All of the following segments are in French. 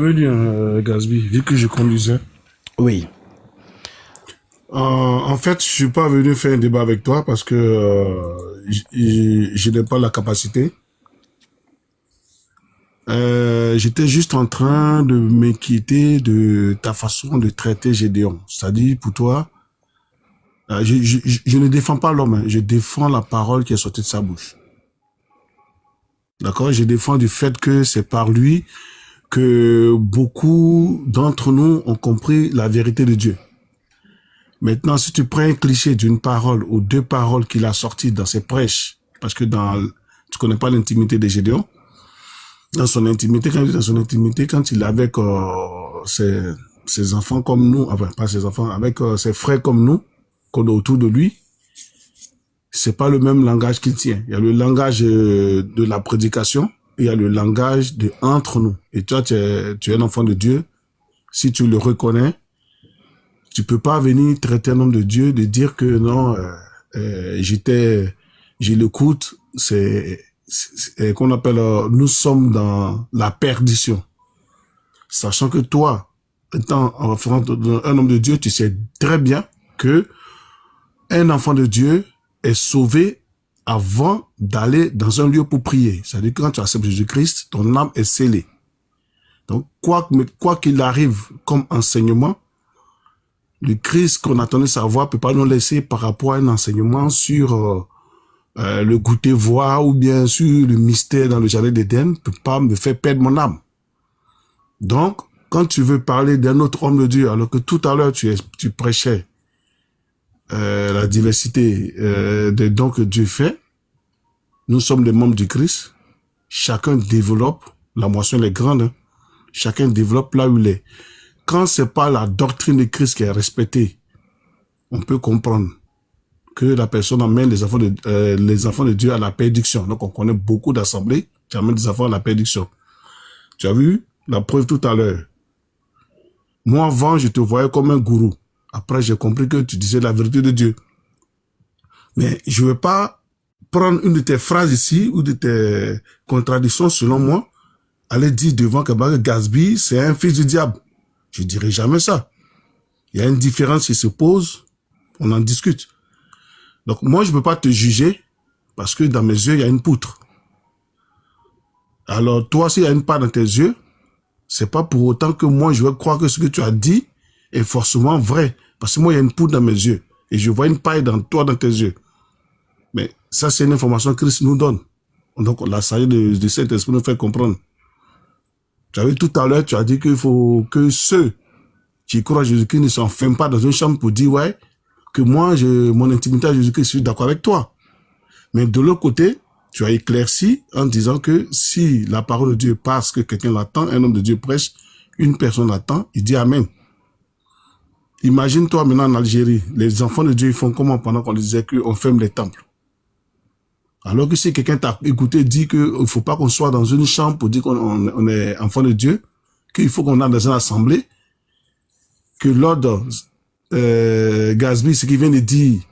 Venu, Gatsby, vu que je conduisais. Oui. En fait, je suis pas venu faire un débat avec toi parce que je n'ai pas la capacité. J'étais juste en train de m'inquiéter de ta façon de traiter Gédéon. C'est-à-dire, pour toi, je ne défends pas l'homme, hein, je défends la parole qui est sortie de sa bouche. D'accord? Je défends du fait que c'est par lui que beaucoup d'entre nous ont compris la vérité de Dieu. Maintenant, si tu prends un cliché d'une parole ou deux paroles qu'il a sorties dans ses prêches, parce que tu connais pas l'intimité de Gédéon, dans son intimité, quand il est avec ses enfants comme nous, enfin pas ses enfants, avec ses frères comme nous, qu'on a autour de lui, c'est pas le même langage qu'il tient. Il y a le langage de la prédication, et il y a le langage de entre nous. Et toi, tu es un enfant de Dieu. Si tu le reconnais, tu peux pas venir traiter un homme de Dieu de dire que non, je l'écoute, c'est qu'on appelle, nous sommes dans la perdition. Sachant que toi, étant un homme de Dieu, tu sais très bien que un enfant de Dieu est sauvé avant d'aller dans un lieu pour prier. C'est-à-dire que quand tu acceptes Jésus-Christ, ton âme est scellée. Donc, quoi qu'il arrive comme enseignement, le Christ qu'on attendait savoir peut pas nous laisser par rapport à un enseignement sur le goûter voir ou bien sur le mystère dans le jardin d'Éden, peut pas me faire perdre mon âme. Donc, quand tu veux parler d'un autre homme de Dieu, alors que tout à l'heure tu prêchais la diversité des dons que Dieu fait, nous sommes des membres du Christ, chacun développe, la moisson est grande, hein, chacun développe là où il est. Quand c'est pas la doctrine de Christ qui est respectée, on peut comprendre que la personne amène les enfants de Dieu à la perdition. Donc, on connaît beaucoup d'assemblées qui amènent des enfants à la perdition. Tu as vu la preuve tout à l'heure. Moi, avant, je te voyais comme un gourou. Après, j'ai compris que tu disais la vérité de Dieu. Mais je ne veux pas prendre une de tes phrases ici ou de tes contradictions, selon moi, aller dire devant que Gatsby, c'est un fils du diable. Je dirais jamais ça. Il y a une différence qui se pose, on en discute. Donc moi, je ne peux pas te juger parce que dans mes yeux, il y a une poutre. Alors toi, s'il y a une part dans tes yeux, c'est pas pour autant que moi, je vais croire que ce que tu as dit est forcément vrai. Parce que moi, il y a une poutre dans mes yeux et je vois une paille dans toi, dans tes yeux. Mais ça, c'est une information que Christ nous donne. Donc la sagesse de cet esprit nous fait comprendre. Tu as vu tout à l'heure, tu as dit qu'il faut que ceux qui croient à Jésus-Christ ne s'enferment pas dans une chambre pour dire, ouais, que moi, mon intimité à Jésus-Christ, je suis d'accord avec toi. Mais de l'autre côté, tu as éclairci en disant que si la parole de Dieu passe, que quelqu'un l'attend, un homme de Dieu prêche, une personne l'attend, il dit Amen. Imagine-toi maintenant en Algérie, les enfants de Dieu, ils font comment pendant qu'on disait qu'on ferme les temples? Alors que si quelqu'un t'a écouté dire qu'il ne faut pas qu'on soit dans une chambre pour dire qu'on est enfant de Dieu, qu'il faut qu'on aille dans une assemblée, que l'ordre Gatsby, ce qu'il vient de dire,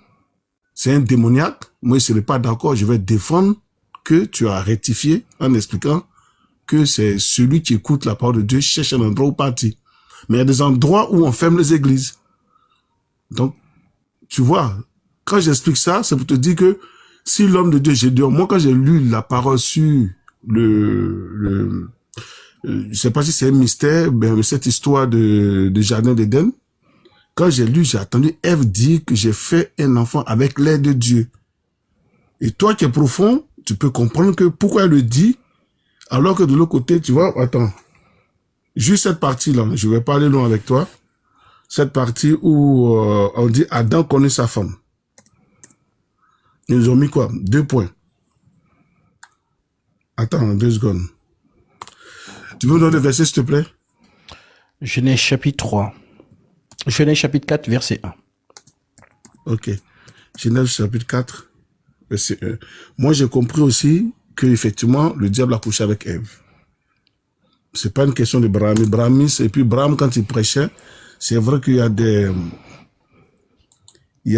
c'est un démoniaque, moi je ne serai pas d'accord, je vais défendre que tu as rectifié en expliquant que c'est celui qui écoute la parole de Dieu cherche un endroit où partir. Mais il y a des endroits où on ferme les églises. Donc, tu vois, quand j'explique ça, c'est pour te dire que si l'homme de Dieu, moi quand j'ai lu la parole sur je sais pas si c'est un mystère, mais cette histoire de jardin d'Éden, quand j'ai lu, j'ai attendu Ève dire que j'ai fait un enfant avec l'aide de Dieu. Et toi qui es profond, tu peux comprendre que pourquoi elle le dit, alors que de l'autre côté, tu vois, attends, juste cette partie-là, je vais pas aller loin avec toi, cette partie où on dit Adam connaît sa femme. Ils ont mis quoi? 2 points. Attends, 2 secondes. Tu peux me donner le verset, s'il te plaît? Genèse chapitre 3. Genèse chapitre 4, verset 1. Ok. Genèse chapitre 4, verset 1. Moi, j'ai compris aussi que effectivement le diable a couché avec Ève. C'est pas une question de Brahmis. Et puis Brahms, quand il prêchait, c'est vrai qu'il y a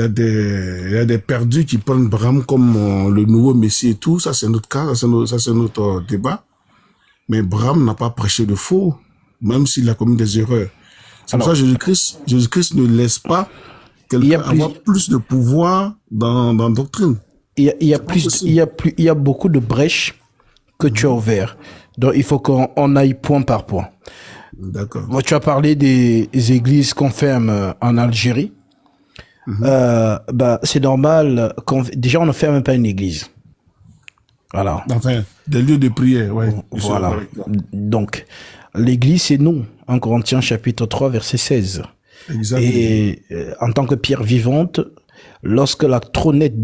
des perdus qui prennent Brahms comme le nouveau Messie et tout. Ça, c'est notre cas, ça, c'est notre débat. Mais Brahms n'a pas prêché de faux. même s'il a commis des erreurs. C'est pour ça que Jésus-Christ ne laisse pas quelqu'un avoir plus de pouvoir dans la doctrine. Il y a beaucoup de brèches que tu as ouvertes. Donc, il faut qu'on aille point par point. D'accord. Bon, tu as parlé des églises qu'on ferme en Algérie. C'est normal. Déjà, on ne ferme pas une église. Voilà. Enfin, des lieux de prière, ouais. Voilà. Donc, l'église, c'est nous. En Corinthiens, chapitre 3, verset 16. Exactement. Et en tant que pierre vivante, lorsque la trompette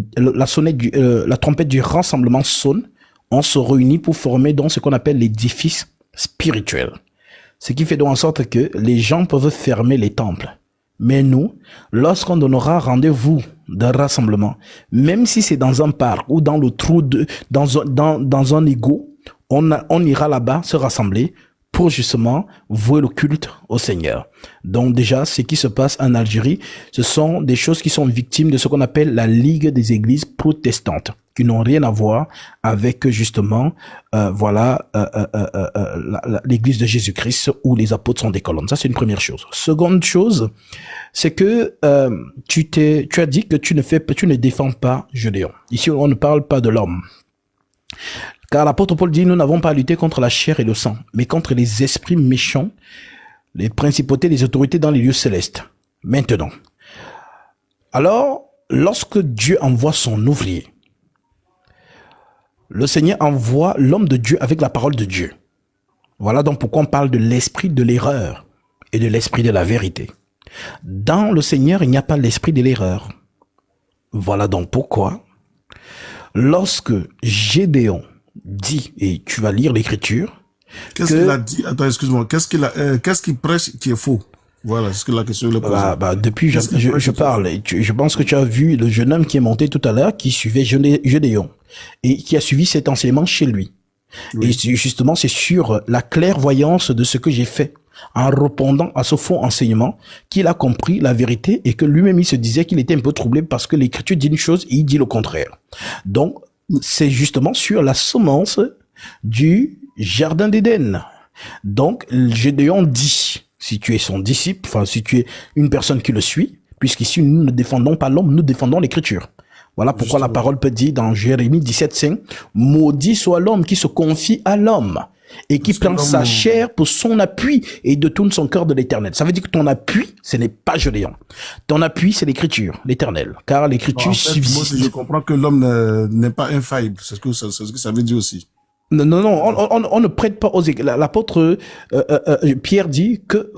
du rassemblement sonne, on se réunit pour former donc ce qu'on appelle l'édifice spirituel. Ce qui fait donc en sorte que les gens peuvent fermer les temples. Mais nous, lorsqu'on donnera rendez-vous d'un rassemblement, même si c'est dans un parc ou dans le trou dans un égout, on ira là-bas se rassembler pour justement vouer le culte au Seigneur. Donc déjà, ce qui se passe en Algérie, ce sont des choses qui sont victimes de ce qu'on appelle la Ligue des Églises protestantes, qui n'ont rien à voir avec justement l'Église de Jésus-Christ où les apôtres sont des colonnes. Ça, c'est une première chose. Seconde chose, c'est que tu as dit que tu ne défends pas Gédéon. Ici, on ne parle pas de l'homme. Car l'apôtre Paul dit, nous n'avons pas à lutter contre la chair et le sang, mais contre les esprits méchants, les principautés, les autorités dans les lieux célestes. Maintenant. Alors, lorsque Dieu envoie son ouvrier, le Seigneur envoie l'homme de Dieu avec la parole de Dieu. Voilà donc pourquoi on parle de l'esprit de l'erreur et de l'esprit de la vérité. Dans le Seigneur, il n'y a pas l'esprit de l'erreur. Voilà donc pourquoi, lorsque Gédéon dit, et tu vas lire l'écriture. Qu'est-ce qu'il a dit? Attends, excuse-moi. Qu'est-ce qu'il prêche qui est faux? Voilà, c'est ce que la question est posée. Depuis, je parle. Je pense que tu as vu le jeune homme qui est monté tout à l'heure, qui suivait Gédéon, et qui a suivi cet enseignement chez lui. Oui. Et justement, c'est sur la clairvoyance de ce que j'ai fait, en répondant à ce faux enseignement, qu'il a compris la vérité et que lui-même, il se disait qu'il était un peu troublé parce que l'écriture dit une chose et il dit le contraire. Donc, c'est justement sur la semence du jardin d'Éden. Donc, Gédéon dit, si tu es son disciple, enfin, si tu es une personne qui le suit, puisqu'ici, nous ne défendons pas l'homme, nous défendons l'écriture. Voilà pourquoi la parole peut dire dans Jérémie 17:5, maudit soit l'homme qui se confie à l'homme et qui prend sa chair pour son appui et détourne son cœur de l'éternel. Ça veut dire que ton appui, ce n'est pas Gédéon. Ton appui, c'est l'écriture, l'éternel. Car l'écriture subsiste. Moi, je comprends que l'homme n'est pas infaillible. C'est ce que ça veut dire aussi. Non, on ne prête pas aux églises. L'apôtre Pierre dit que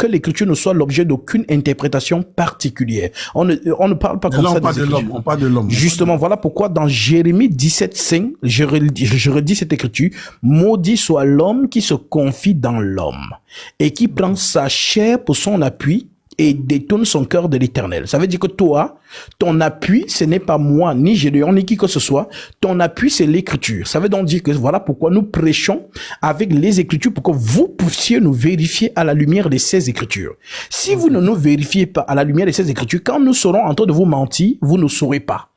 l'écriture ne soit l'objet d'aucune interprétation particulière. On ne parle pas comme ça des écritures. On parle de l'homme. Justement, voilà pourquoi dans Jérémie 17:5, je redis cette écriture, maudit soit l'homme qui se confie dans l'homme et qui prend sa chair pour son appui et détourne son cœur de l'éternel. Ça veut dire que toi, ton appui, ce n'est pas moi, ni Gédéon, ni qui que ce soit. Ton appui, c'est l'écriture. Ça veut donc dire que voilà pourquoi nous prêchons avec les écritures pour que vous puissiez nous vérifier à la lumière de ces écritures. Si vous ne nous vérifiez pas à la lumière de ces écritures, quand nous serons en train de vous mentir, vous ne saurez pas.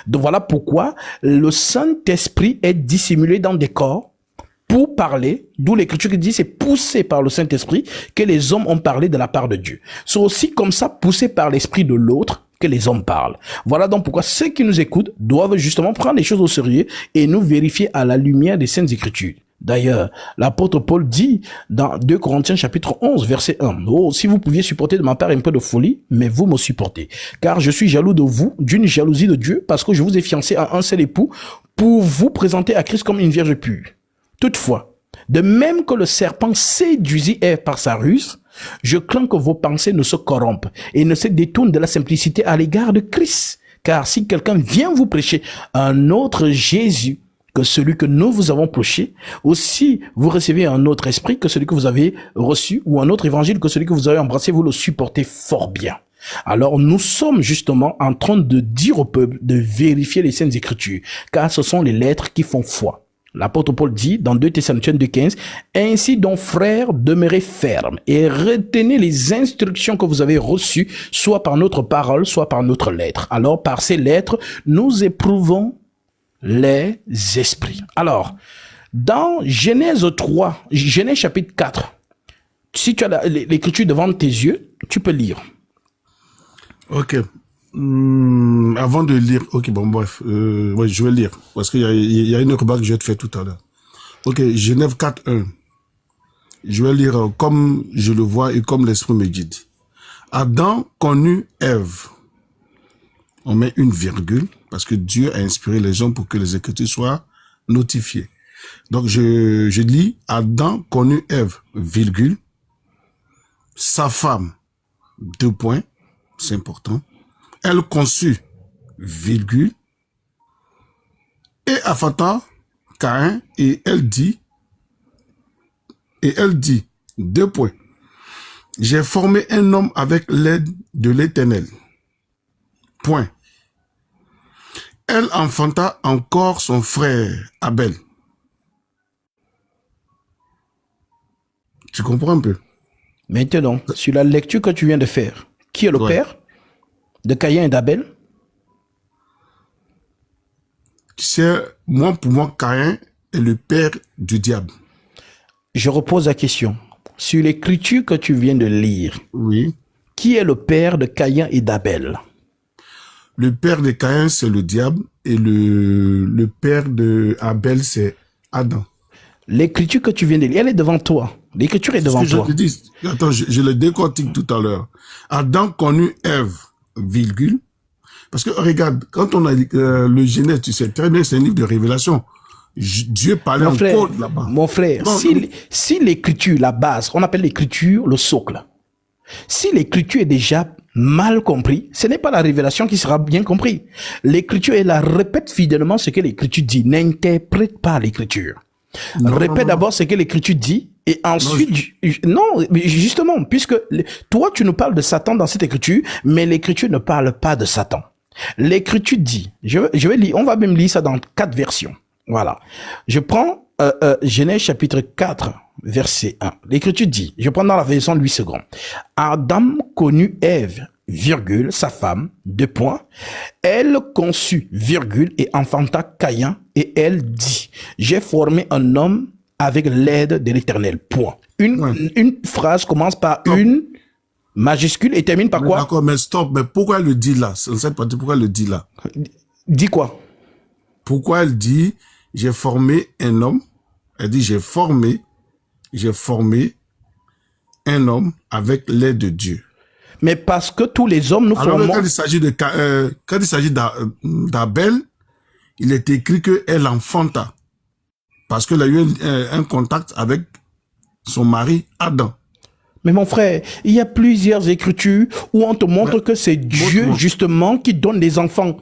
Donc voilà pourquoi le Saint-Esprit est dissimulé dans des corps pour parler, d'où l'écriture qui dit c'est poussé par le Saint-Esprit que les hommes ont parlé de la part de Dieu. C'est aussi comme ça, poussé par l'esprit de l'autre, que les hommes parlent. Voilà donc pourquoi ceux qui nous écoutent doivent justement prendre les choses au sérieux et nous vérifier à la lumière des Saintes Écritures. D'ailleurs, l'apôtre Paul dit dans 2 Corinthiens chapitre 11, verset 1, « Oh, si vous pouviez supporter de ma part un peu de folie, mais vous me supportez. Car je suis jaloux de vous, d'une jalousie de Dieu, parce que je vous ai fiancé à un seul époux pour vous présenter à Christ comme une vierge pure. Toutefois, de même que le serpent séduisit Ève par sa ruse, je crains que vos pensées ne se corrompent et ne se détournent de la simplicité à l'égard de Christ. Car si quelqu'un vient vous prêcher un autre Jésus que celui que nous vous avons prêché, aussi vous recevez un autre esprit que celui que vous avez reçu, ou un autre évangile que celui que vous avez embrassé, vous le supportez fort bien. Alors nous sommes justement en train de dire au peuple de vérifier les Saintes Écritures, car ce sont les lettres qui font foi. L'apôtre Paul dit dans 2 Thessaloniciens 2:15, « Ainsi donc, frères, demeurez fermes et retenez les instructions que vous avez reçues, soit par notre parole, soit par notre lettre. Alors, par ces lettres, nous éprouvons les esprits. » Alors, dans Genèse chapitre 4, Si tu as l'écriture devant tes yeux, tu peux lire. Ok. Avant de lire, ok, bon, bref, ouais, je vais lire, parce qu'il y a une remarque que je vais te faire tout à l'heure. Ok, Genève 4.1. Je vais lire comme je le vois et comme l'Esprit me guide. Adam connut Ève. On met une virgule, parce que Dieu a inspiré les gens pour que les Écritures soient notifiées. Donc, je lis, Adam connut Ève, virgule, sa femme, 2 points, c'est important. Elle conçut, virgule, et affanta Caïn, et elle dit, 2 points. J'ai formé un homme avec l'aide de l'Éternel. Point. Elle enfanta encore son frère Abel. Tu comprends un peu? Maintenant, sur la lecture que tu viens de faire, qui est le père de Caïn et d'Abel? Tu sais, pour moi, Caïn est le père du diable. Je repose la question. Sur l'écriture que tu viens de lire, Oui. qui est le père de Caïn et d'Abel? Le père de Caïn, c'est le diable, et le père de Abel, c'est Adam. L'écriture que tu viens de lire, elle est devant toi. L'écriture est devant toi. Je te dis, attends, je le décortique tout à l'heure. Adam connut Ève, virgule. Parce que regarde, quand on a le Genèse, tu sais très bien, c'est un livre de révélation. Dieu parlait en code là-bas. Mon frère, si l'écriture, la base, on appelle l'écriture le socle. Si l'écriture est déjà mal compris, ce n'est pas la révélation qui sera bien comprise. L'écriture, elle répète fidèlement ce que l'écriture dit. N'interprète pas l'écriture. Répète d'abord ce que l'écriture dit et ensuite, non, mais justement, puisque toi, tu nous parles de Satan dans cette écriture, mais l'écriture ne parle pas de Satan. L'écriture dit, je vais lire, on va même lire ça dans 4 versions. Voilà. Je prends Genèse chapitre 4, verset 1. L'écriture dit, je prends dans la version 8 secondes. Adam connut Ève, virgule, sa femme, 2 points. Elle conçut, virgule, et enfanta Caïn, et elle dit, j'ai formé un homme avec l'aide de l'Éternel, point. Une phrase commence par une majuscule et termine par quoi? D'accord, mais stop, mais pourquoi elle le dit là? On ne sait pas pourquoi elle le dit là. Dis quoi? Pourquoi elle dit, j'ai formé un homme? Elle dit, j'ai formé un homme avec l'aide de Dieu. Mais parce que tous les hommes nous formons... Quand il s'agit d'Abel, il est écrit qu'elle enfanta. Parce qu'elle a eu un contact avec son mari Adam. Mais mon frère, il y a plusieurs écritures où on te montre que c'est Dieu justement qui donne des enfants.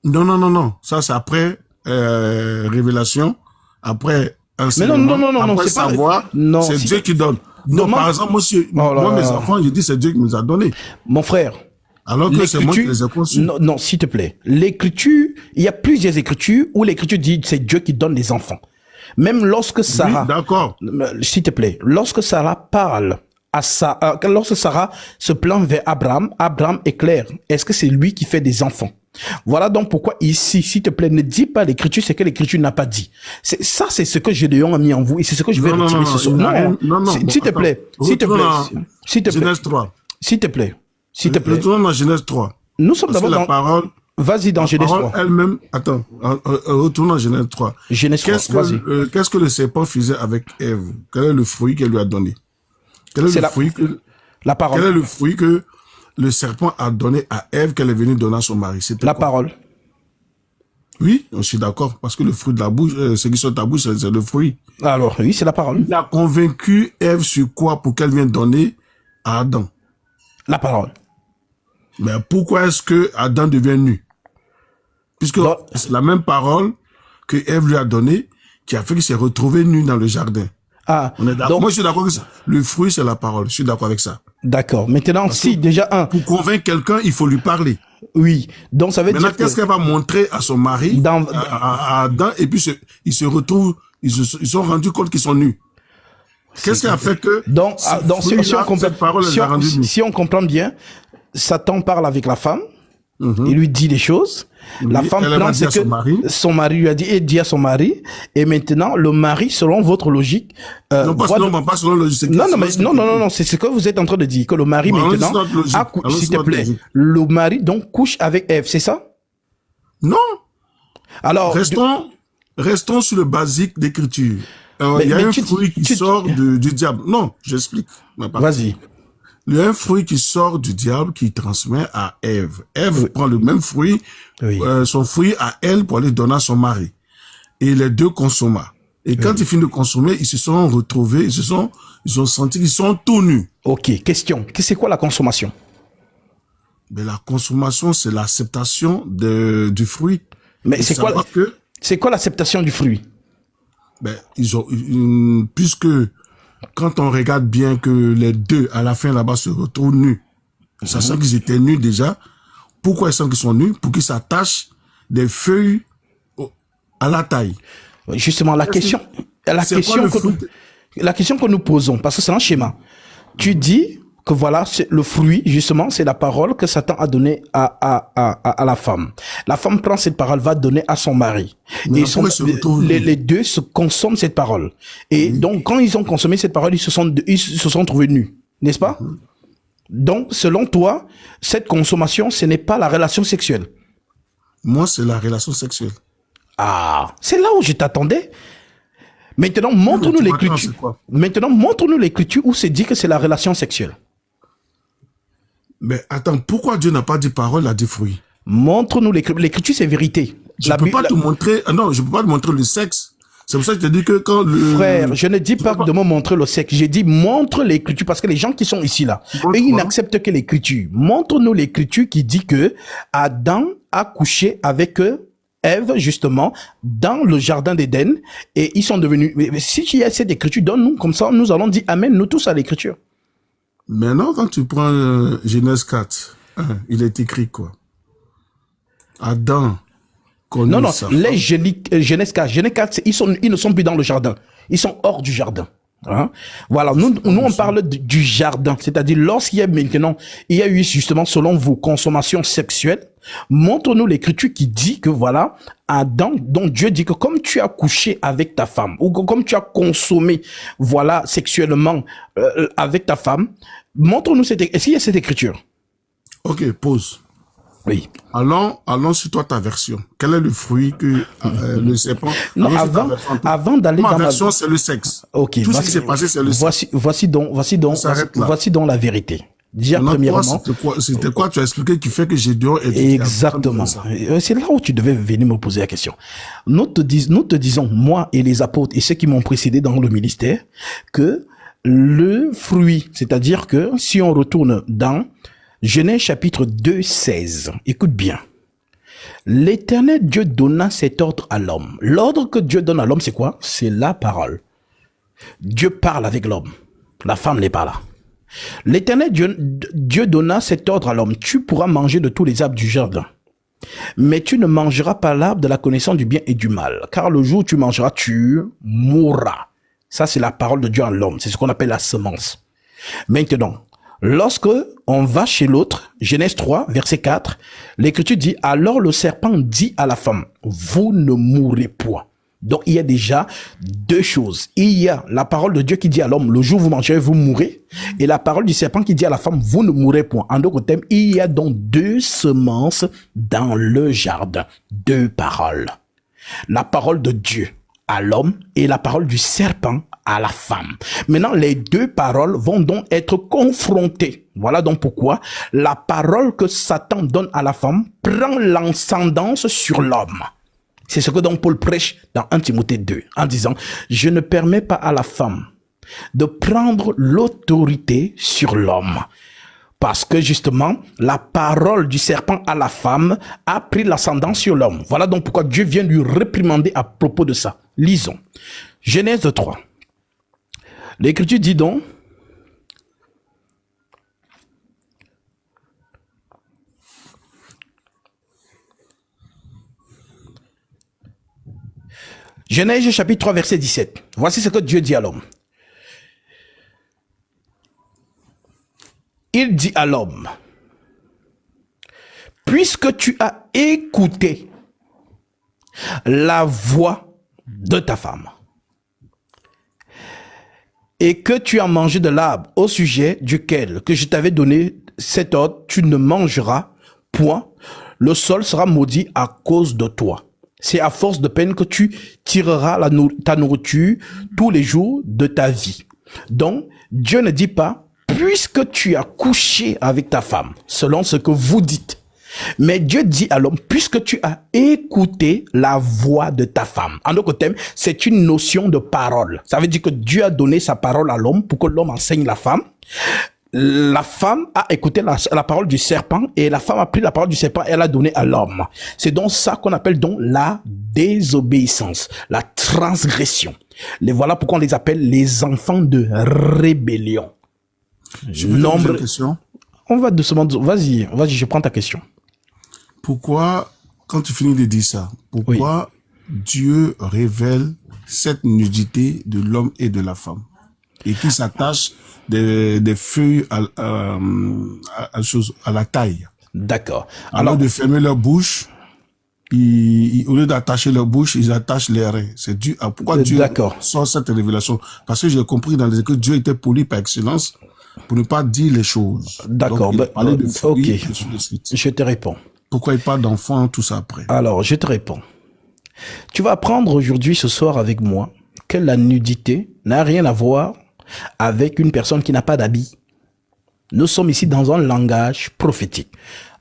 Non. Ça, c'est après révélation, après non, après c'est savoir, pas... c'est Dieu qui donne. Non, par exemple, moi, mes enfants, je dis c'est Dieu qui nous a donné. Mon frère. Alors que c'est moi qui les ai conçus. Non, s'il te plaît. L'écriture, il y a plusieurs écritures où l'écriture dit c'est Dieu qui donne les enfants. Même lorsque Sarah... Oui, d'accord. S'il te plaît. Lorsque Sarah parle lorsque Sarah se plante vers Abraham, Abraham est clair. Est-ce que c'est lui qui fait des enfants? Voilà donc pourquoi ici, s'il te plaît, ne dis pas l'écriture, c'est que l'écriture n'a pas dit. C'est ce que Gédéon a mis en vous et c'est ce que je vais retirer ce soir. Non, s'il te plaît, s'il te plaît, Genèse 3. S'il te plaît, s'il te plaît. Retournons dans Genèse 3. Nous sommes d'abord dans... la parole... Vas-y dans Genèse 3. Elle-même, attends, retournons dans Genèse 3. Genèse 3, vas-y. Qu'est-ce que le serpent faisait avec Ève? Quel est le fruit qu'elle lui a donné? Quel est la parole. Quel est le fruit que le serpent a donné à Ève qu'elle est venue donner à son mari? La parole. Oui, je suis d'accord, parce que le fruit de la bouche, ce qui sort de ta bouche, c'est le fruit. Alors, oui, c'est la parole. Il a convaincu Ève sur quoi pour qu'elle vienne donner à Adam? La parole. Mais pourquoi est-ce que Adam devient nu? Puisque c'est la même parole que Ève lui a donnée qui a fait qu'il s'est retrouvé nu dans le jardin. Ah, donc, moi, je suis d'accord avec ça. Le fruit, c'est la parole. Je suis d'accord avec ça. D'accord. Maintenant, parce déjà pour convaincre quelqu'un, il faut lui parler. Oui. Donc, ça veut dire qu'est-ce qu'elle va montrer à son mari, à Adam, et puis ils se retrouvent, ils se sont rendus compte qu'ils sont nus. Qu'est-ce qui a fait que... Donc si on comprend bien, Satan parle avec la femme, Il lui dit des choses. La femme elle va pense dire à que son mari. lui a dit, et dit à son mari. Et maintenant, le mari, selon votre logique, Non, pas selon le logique. non, c'est ce que vous êtes en train de dire, que le mari maintenant, s'il te plaît, le mari donc couche avec Ève, c'est ça? Non. Alors, restons sur le basique d'écriture. Il y a un fruit qui sort du diable. Non, j'explique. Vas-y. Il y a un fruit qui sort du diable qui transmet à Ève. Ève prend le même fruit, son fruit à elle pour aller donner à son mari. Et les deux consomment. Et quand ils finissent de consommer, ils se sont retrouvés, ils ont senti qu'ils sont tout nus. Ok, question. C'est quoi la consommation? Mais la consommation, c'est l'acceptation du fruit. Mais c'est quoi l'acceptation du fruit? Ben, puisque quand on regarde bien que les deux, à la fin, là-bas, se retrouvent nus, sachant qu'ils étaient nus déjà, pourquoi ils sentent qu'ils sont nus? Pour qu'ils s'attachent des feuilles à la taille. Justement, la question que nous posons, parce que c'est un schéma. Tu dis que voilà, le fruit, justement, c'est la parole que Satan a donnée à la femme. La femme prend cette parole, va donner à son mari. Et les deux se consomment cette parole. Et donc, quand ils ont consommé cette parole, ils se sont trouvés nus. N'est-ce pas? Donc, selon toi, cette consommation, ce n'est pas la relation sexuelle. Moi, c'est la relation sexuelle. Ah, c'est là où je t'attendais. Maintenant, montre-nous l'écriture. Maintenant, montre-nous l'écriture où c'est dit que c'est la relation sexuelle. Mais attends, pourquoi Dieu n'a pas dit parole, il a dit fruit? Montre-nous l'écriture. L'écriture, c'est vérité. Je peux pas te montrer. Non, je peux pas te montrer le sexe. C'est pour ça que je te dis que quand Frère, je ne dis pas de me montrer le sexe. J'ai dit montre l'écriture parce que les gens qui sont ici là, et ils n'acceptent que l'écriture. Montre-nous l'écriture qui dit que Adam a couché avec Ève, justement, dans le jardin d'Éden, et ils sont devenus... Mais si tu as cette écriture, donne-nous, comme ça, nous allons dire Amen, nous tous à l'écriture. Maintenant, quand tu prends Genèse 4, il est écrit quoi? Adam connut sa femme. Les Genèse 4, ils ne sont plus dans le jardin. Ils sont hors du jardin. Hein? Voilà, nous on parle du jardin, c'est-à-dire lorsqu'il y a maintenant, il y a eu justement, selon vous, consommation sexuelle. Montre-nous l'écriture qui dit que voilà, Adam, dont Dieu dit que comme tu as couché avec ta femme, ou comme tu as consommé, voilà, sexuellement avec ta femme, montre-nous est-ce qu'il y a cette écriture? Ok, pause. Oui. Allons sur toi ta version. Quel est le fruit que le serpent... Non, avant d'aller dans ma version, c'est le sexe. Ok. Tout ce qui s'est passé, c'est le sexe. Voici donc la vérité. Déjà, premièrement... C'était quoi tu as expliqué qui fait que j'ai dû... Exactement. C'est là où tu devais venir me poser la question. Nous te disons, moi et les apôtres et ceux qui m'ont précédé dans le ministère, que le fruit, c'est-à-dire que si on retourne dans Genèse chapitre 2, 16, écoute bien. L'Éternel Dieu donna cet ordre à l'homme. L'ordre que Dieu donne à l'homme, c'est quoi? C'est la parole. Dieu parle avec l'homme. La femme n'est pas là. L'Éternel Dieu donna cet ordre à l'homme. Tu pourras manger de tous les arbres du jardin. Mais tu ne mangeras pas l'arbre de la connaissance du bien et du mal. Car le jour où tu mangeras, tu mourras. Ça, c'est la parole de Dieu à l'homme. C'est ce qu'on appelle la semence. Maintenant, lorsque on va chez l'autre, Genèse 3, verset 4, l'Écriture dit, alors le serpent dit à la femme, vous ne mourrez point. Donc, il y a déjà deux choses. Il y a la parole de Dieu qui dit à l'homme, le jour où vous mangerez, vous mourrez. Et la parole du serpent qui dit à la femme, vous ne mourrez point. En d'autres termes, il y a donc deux semences dans le jardin. Deux paroles. La parole de Dieu à l'homme et la parole du serpent à la femme. Maintenant, les deux paroles vont donc être confrontées. Voilà donc pourquoi la parole que Satan donne à la femme prend l'ascendance sur l'homme. C'est ce que donc Paul prêche dans 1 Timothée 2, en disant, je ne permets pas à la femme de prendre l'autorité sur l'homme. Parce que justement, la parole du serpent à la femme a pris l'ascendant sur l'homme. Voilà donc pourquoi Dieu vient lui réprimander à propos de ça. Lisons. Genèse 3. L'Écriture dit donc, Genèse chapitre 3 verset 17. Voici ce que Dieu dit à l'homme. Il dit à l'homme, puisque tu as écouté la voix de ta femme et que tu as mangé de l'arbre au sujet duquel que je t'avais donné cet ordre, tu ne mangeras point, le sol sera maudit à cause de toi. C'est à force de peine que tu tireras ta nourriture tous les jours de ta vie. Donc, Dieu ne dit pas, puisque tu as couché avec ta femme, selon ce que vous dites. Mais Dieu dit à l'homme, puisque tu as écouté la voix de ta femme. En d'autres termes, c'est une notion de parole. Ça veut dire que Dieu a donné sa parole à l'homme pour que l'homme enseigne la femme. La femme a écouté la parole du serpent et la femme a pris la parole du serpent et elle a donné à l'homme. C'est donc ça qu'on appelle donc la désobéissance, la transgression. Voilà pourquoi on les appelle les enfants de rébellion. Je peux te poser une question. On va doucement, vas-y, je prends ta question. Pourquoi, quand tu finis de dire ça, pourquoi Dieu révèle cette nudité de l'homme et de la femme et qui s'attache des feuilles à la taille? D'accord. Alors de fermer leur bouche, au lieu d'attacher leur bouche, ils attachent les reins. C'est dû à pourquoi Dieu sort cette révélation. Parce que j'ai compris dans les que Dieu était poli par excellence pour ne pas dire les choses. D'accord. Ok. Je te réponds. Pourquoi il parle d'enfants, tout ça après? Alors, je te réponds. Tu vas apprendre aujourd'hui, ce soir, avec moi, que la nudité n'a rien à voir avec une personne qui n'a pas d'habit. Nous sommes ici dans un langage prophétique.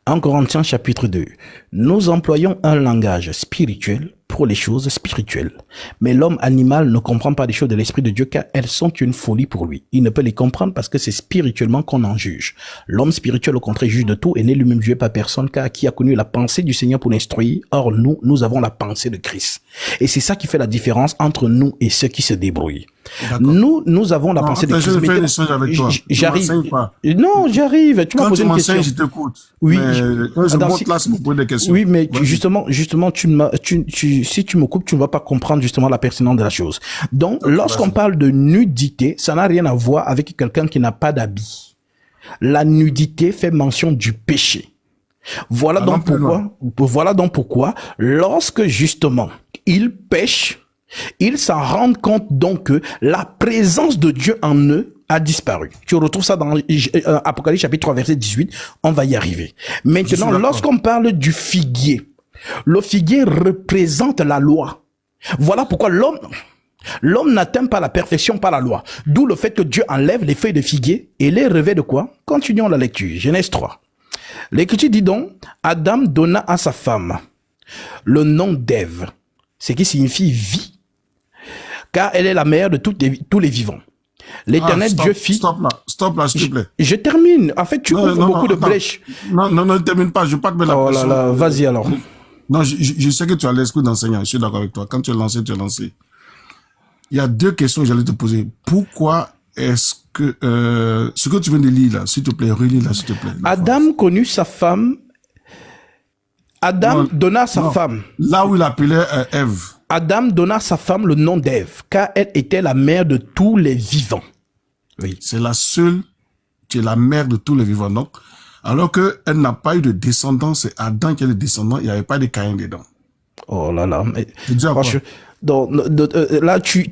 En Corinthiens chapitre 2, nous employons un langage spirituel pour les choses spirituelles. Mais l'homme animal ne comprend pas les choses de l'Esprit de Dieu car elles sont une folie pour lui. Il ne peut les comprendre parce que c'est spirituellement qu'on en juge. L'homme spirituel au contraire juge de tout et n'est lui-même jugé par personne car qui a connu la pensée du Seigneur pour l'instruire. Or nous avons la pensée de Christ. Et c'est ça qui fait la différence entre nous et ceux qui se débrouillent. Nous avons la pensée de Christ. Je fais un échange avec toi. J'arrive. Non, j'arrive. Tu m'as posé une question. Quand tu m'enseignes, je t'écoute. Oui. Quand je monte là, c'est pour poser des questions. Oui, mais justement, si tu me coupes, tu ne vas pas comprendre justement la pertinence de la chose. Donc, lorsqu'on parle de nudité, ça n'a rien à voir avec quelqu'un qui n'a pas d'habit. La nudité fait mention du péché. Voilà donc pourquoi, lorsque justement ils pêchent, ils s'en rendent compte donc que la présence de Dieu en eux a disparu. Tu retrouves ça dans Apocalypse chapitre 3 verset 18. On va y arriver. Maintenant, lorsqu'on parle du figuier, le figuier représente la loi. Voilà pourquoi l'homme n'atteint pas la perfection par la loi. D'où le fait que Dieu enlève les feuilles de figuier et les revêt de quoi? Continuons la lecture. Genèse 3. L'Écriture dit donc, Adam donna à sa femme le nom d'Ève, ce qui signifie vie, car elle est la mère de tous les vivants. L'Éternel Dieu fit... Stop là, s'il te plaît. Je termine. En fait, tu ouvres beaucoup de brèches. Non, ne termine pas. Je ne veux pas te mettre la pression. Oh là là, vas-y alors. Non, je sais que tu as l'esprit d'enseignant. Je suis d'accord avec toi. Quand tu es lancé, tu es lancé. Il y a deux questions que j'allais te poser. Pourquoi est-ce que... ce que tu viens de lire là, s'il te plaît, relis là, s'il te plaît. Adam connut sa femme. Adam donna à sa femme. Là où il appelait Ève. Adam donna à sa femme le nom d'Ève, car elle était la mère de tous les vivants. Oui. C'est la seule qui est la mère de tous les vivants. Donc, alors qu'elle n'a pas eu de descendant, c'est Adam qui est le descendant, il n'y avait pas de Caïn dedans. Oh là là, mais... Donc, là, tu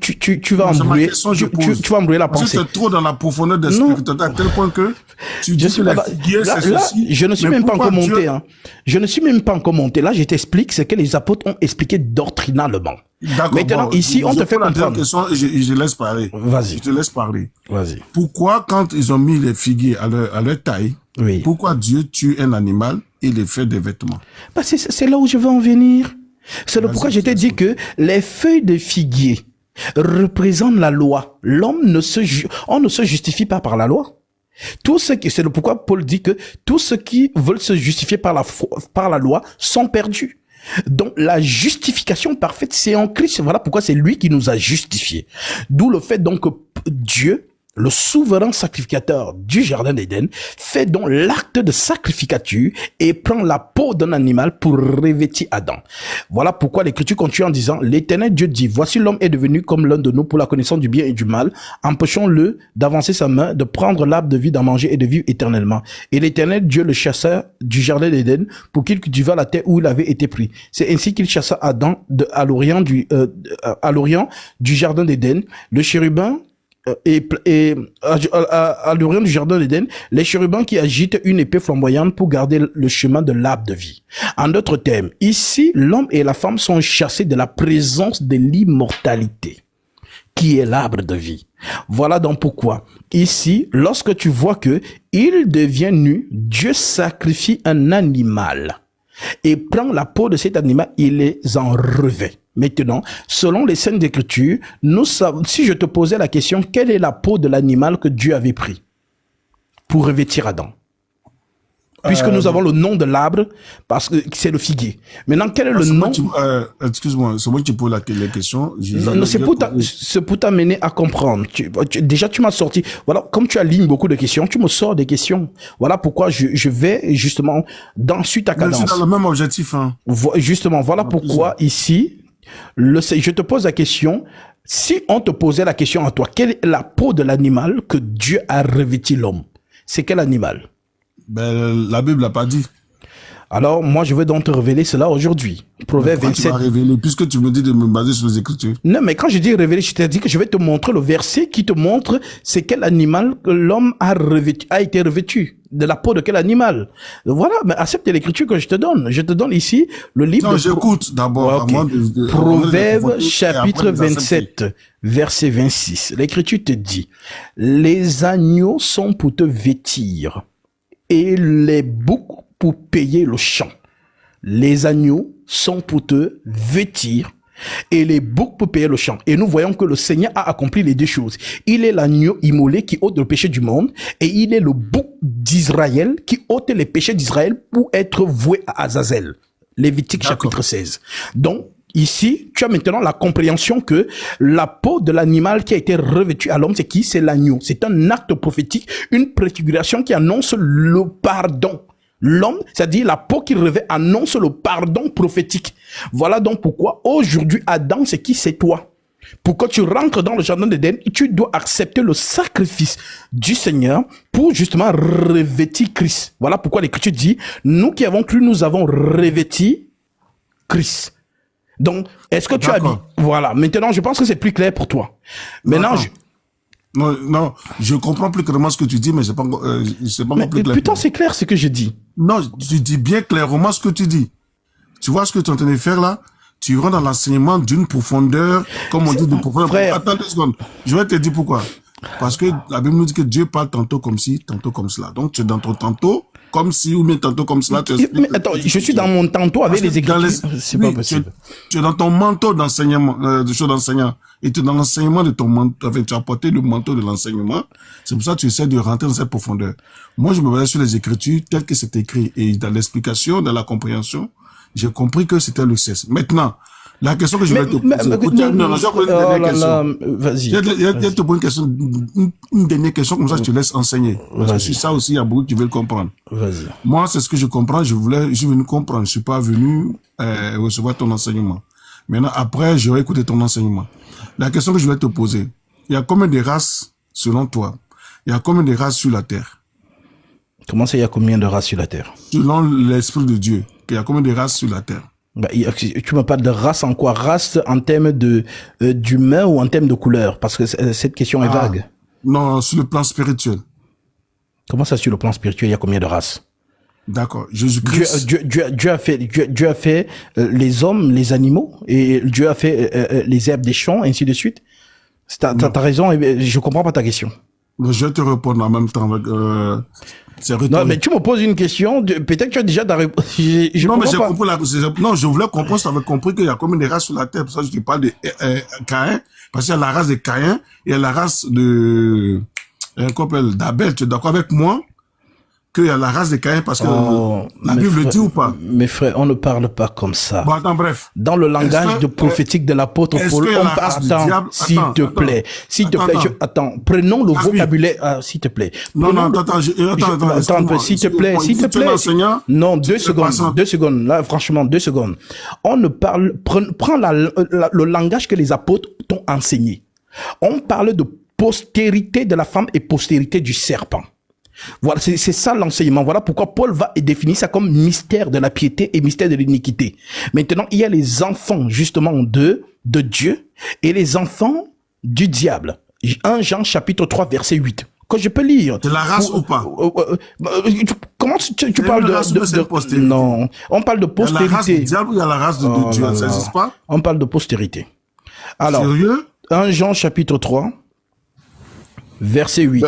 vas embrouiller, tu vas embrouiller la pensée. C'est trop dans la profondeur de spiritualité à tel point que tu dis que la figuier, c'est ceci. Je ne suis même pas encore monté, hein. Je ne suis même pas encore monté. Là, je t'explique ce que les apôtres ont expliqué doctrinalement. D'accord. Maintenant, ici, on te fait comprendre. Je laisse parler. Vas-y. Je te laisse parler. Vas-y. Pourquoi, quand ils ont mis les figuiers à leur taille, pourquoi Dieu tue un animal et les fait des vêtements? C'est là où je veux en venir. C'est pourquoi je t'ai dit que les feuilles de figuier représentent la loi. On ne se justifie pas par la loi. C'est pourquoi Paul dit que tous ceux qui veulent se justifier par la loi sont perdus. Donc la justification parfaite, c'est en Christ. Voilà pourquoi c'est lui qui nous a justifiés. D'où le fait donc que Dieu le souverain sacrificateur du jardin d'Éden, fait donc l'acte de sacrificature et prend la peau d'un animal pour revêtir Adam. Voilà pourquoi l'Écriture continue en disant, l'Éternel Dieu dit, voici l'homme est devenu comme l'un de nous pour la connaissance du bien et du mal, empêchons-le d'avancer sa main, de prendre l'arbre de vie, d'en manger et de vivre éternellement. Et l'Éternel Dieu le chassa du jardin d'Éden pour qu'il cultivât la terre où il avait été pris. C'est ainsi qu'il chassa Adam à l'orient du jardin d'Éden. Le chérubin à l'orient du jardin d'Éden, les chérubins qui agitent une épée flamboyante pour garder le chemin de l'arbre de vie. En d'autres termes, ici, l'homme et la femme sont chassés de la présence de l'immortalité, qui est l'arbre de vie. Voilà donc pourquoi, ici, lorsque tu vois que il devient nu, Dieu sacrifie un animal et prend la peau de cet animal, il les en revêt. Maintenant, selon les Saintes Écritures, nous savons, si je te posais la question, quelle est la peau de l'animal que Dieu avait pris pour revêtir Adam? Puisque nous avons le nom de l'arbre, parce que c'est le figuier. Maintenant, quel est le nom? Excuse-moi, c'est moi qui pose les questions. Non, c'est pour t'amener à comprendre. Déjà, tu m'as sorti. Voilà, comme tu alignes beaucoup de questions, tu me sors des questions. Voilà pourquoi je vais justement suite à cadence. C'est dans le même objectif. Hein. Justement, voilà pourquoi ici, je te pose la question. Si on te posait la question à toi, quelle est la peau de l'animal que Dieu a revêti l'homme? C'est quel animal? Ben, la Bible l'a pas dit. Alors, moi, je vais donc te révéler cela aujourd'hui. Proverbe 27. Tu m'as révélé, puisque tu me dis de me baser sur les Écritures. Non, mais quand je dis révéler, je t'ai dit que je vais te montrer le verset qui te montre c'est quel animal que l'homme a été revêtu. De la peau de quel animal? Voilà, mais accepte l'Écriture que je te donne. Je te donne ici le livre. Non, j'écoute d'abord. Okay. Proverbe chapitre 27, verset 26. L'Écriture te dit, les agneaux sont pour te vêtir et les boucs pour payer le champ. Les agneaux sont pour te vêtir et les boucs pour payer le champ. Et nous voyons que le Seigneur a accompli les deux choses. Il est l'agneau immolé qui ôte le péché du monde et il est le bouc d'Israël qui ôte les péchés d'Israël pour être voué à Azazel. Lévitique chapitre 16. Donc, ici, tu as maintenant la compréhension que la peau de l'animal qui a été revêtu à l'homme, c'est qui? C'est l'agneau. C'est un acte prophétique, une préfiguration qui annonce le pardon. L'homme, c'est-à-dire la peau qui revêt, annonce le pardon prophétique. Voilà donc pourquoi aujourd'hui Adam, c'est qui? C'est toi. Pour que tu rentres dans le jardin d'Éden, tu dois accepter le sacrifice du Seigneur pour justement revêtir Christ. Voilà pourquoi l'Écriture dit, nous qui avons cru, nous avons revêti Christ. Donc, est-ce que tu as dit? Voilà. Maintenant, je pense que c'est plus clair pour toi. Maintenant, Non, je comprends plus clairement ce que tu dis, mais c'est pas plus clair. Putain, c'est clair ce que je dis. Non, tu dis bien clairement ce que tu dis. Tu vois ce que tu es en train de faire là? Tu rentres dans l'enseignement d'une profondeur, comme on dit, de profondeur. Frère. Attends 2 secondes. Je vais te dire pourquoi. Parce que la Bible nous dit que Dieu parle tantôt comme ci, tantôt comme cela. Donc, tu es dans ton tantôt comme ci ou bien tantôt comme cela. Mais attends, je suis dans mon tantôt avec les Écritures. C'est pas possible. Tu es dans ton manteau d'enseignement, de choses d'enseignant. Et tu es dans l'enseignement de ton manteau. Enfin, tu as porté le manteau de l'enseignement. C'est pour ça que tu essaies de rentrer dans cette profondeur. Moi, je me basais sur les Écritures telles que c'est écrit. Et dans l'explication, dans la compréhension, j'ai compris que c'était le cesse. Maintenant, la question que je vais te poser. Vas-y. Je vais te poser une question, une dernière question, comme ça je te laisse enseigner. Parce que sur ça aussi, il y a beaucoup qui veulent comprendre. Vas-y. Moi, c'est ce que je comprends. Je suis venu comprendre. Je suis pas venu recevoir ton enseignement. Maintenant, après, je vais écouter ton enseignement. La question que je vais te poser, il y a combien de races, selon toi? Il y a combien de races sur la terre? Comment ça, il y a combien de races sur la terre? Selon l'Esprit de Dieu, il y a combien de races sur la terre? Bah, tu me parles de race en quoi? Race en termes d'humain ou en termes de couleur? Parce que cette question est vague. Non, sur le plan spirituel. Comment ça, sur le plan spirituel, il y a combien de races? D'accord. Jésus-Christ. Dieu a fait les hommes, les animaux, et Dieu a fait les herbes des champs, ainsi de suite. T'as raison, je comprends pas ta question. Je vais te répondre en même temps avec, non, mais tu me poses une question, peut-être que tu as déjà ta réponse. Non, mais j'ai compris non, je voulais comprendre si tu avais compris qu'il y a combien de races sur la terre. Pour ça, je te parle de Caïn, parce qu'il y a la race de Caïn, et il y a la race de, qu'on appelle d'Abel. Tu es d'accord avec moi? qu'il y a la race de Caïn parce que la mes Bible le frères- dit ou pas? Mes frères, on ne parle pas comme ça. Bon, attends, bref. Dans le langage que- prophétique de l'apôtre est-ce Paul, qu'il y a on la race du attends, diable? s'il Attends, te attends. plaît, s'il te Attends, plaît, attends. attends, prenons le Rasmi. vocabulaire, s'il te plaît. Non, Prenons non, le- attends, attends un excuse-moi, peu, s'il te plaît, excuse-moi, s'il te tu es plaît. enseignant, Non, tu es passant. 2 secondes, là, franchement, 2 secondes. On ne parle, prends le langage que les apôtres t'ont enseigné. On parle de postérité de la femme et postérité du serpent. Voilà, c'est ça l'enseignement. Voilà pourquoi Paul va définir ça comme mystère de la piété et mystère de l'iniquité. Maintenant, il y a les enfants, justement, de Dieu et les enfants du diable. 1 Jean chapitre 3, verset 8. Que je peux lire. De la race ou pas? Comment tu une parles race ou c'est postérité? Non, on parle de Il y a la race du postérité. diable ou il y a la race de Oh Dieu? là Ça là. n'existe pas? On parle de postérité. Alors, Sérieux? 1 Jean chapitre 3, verset 8.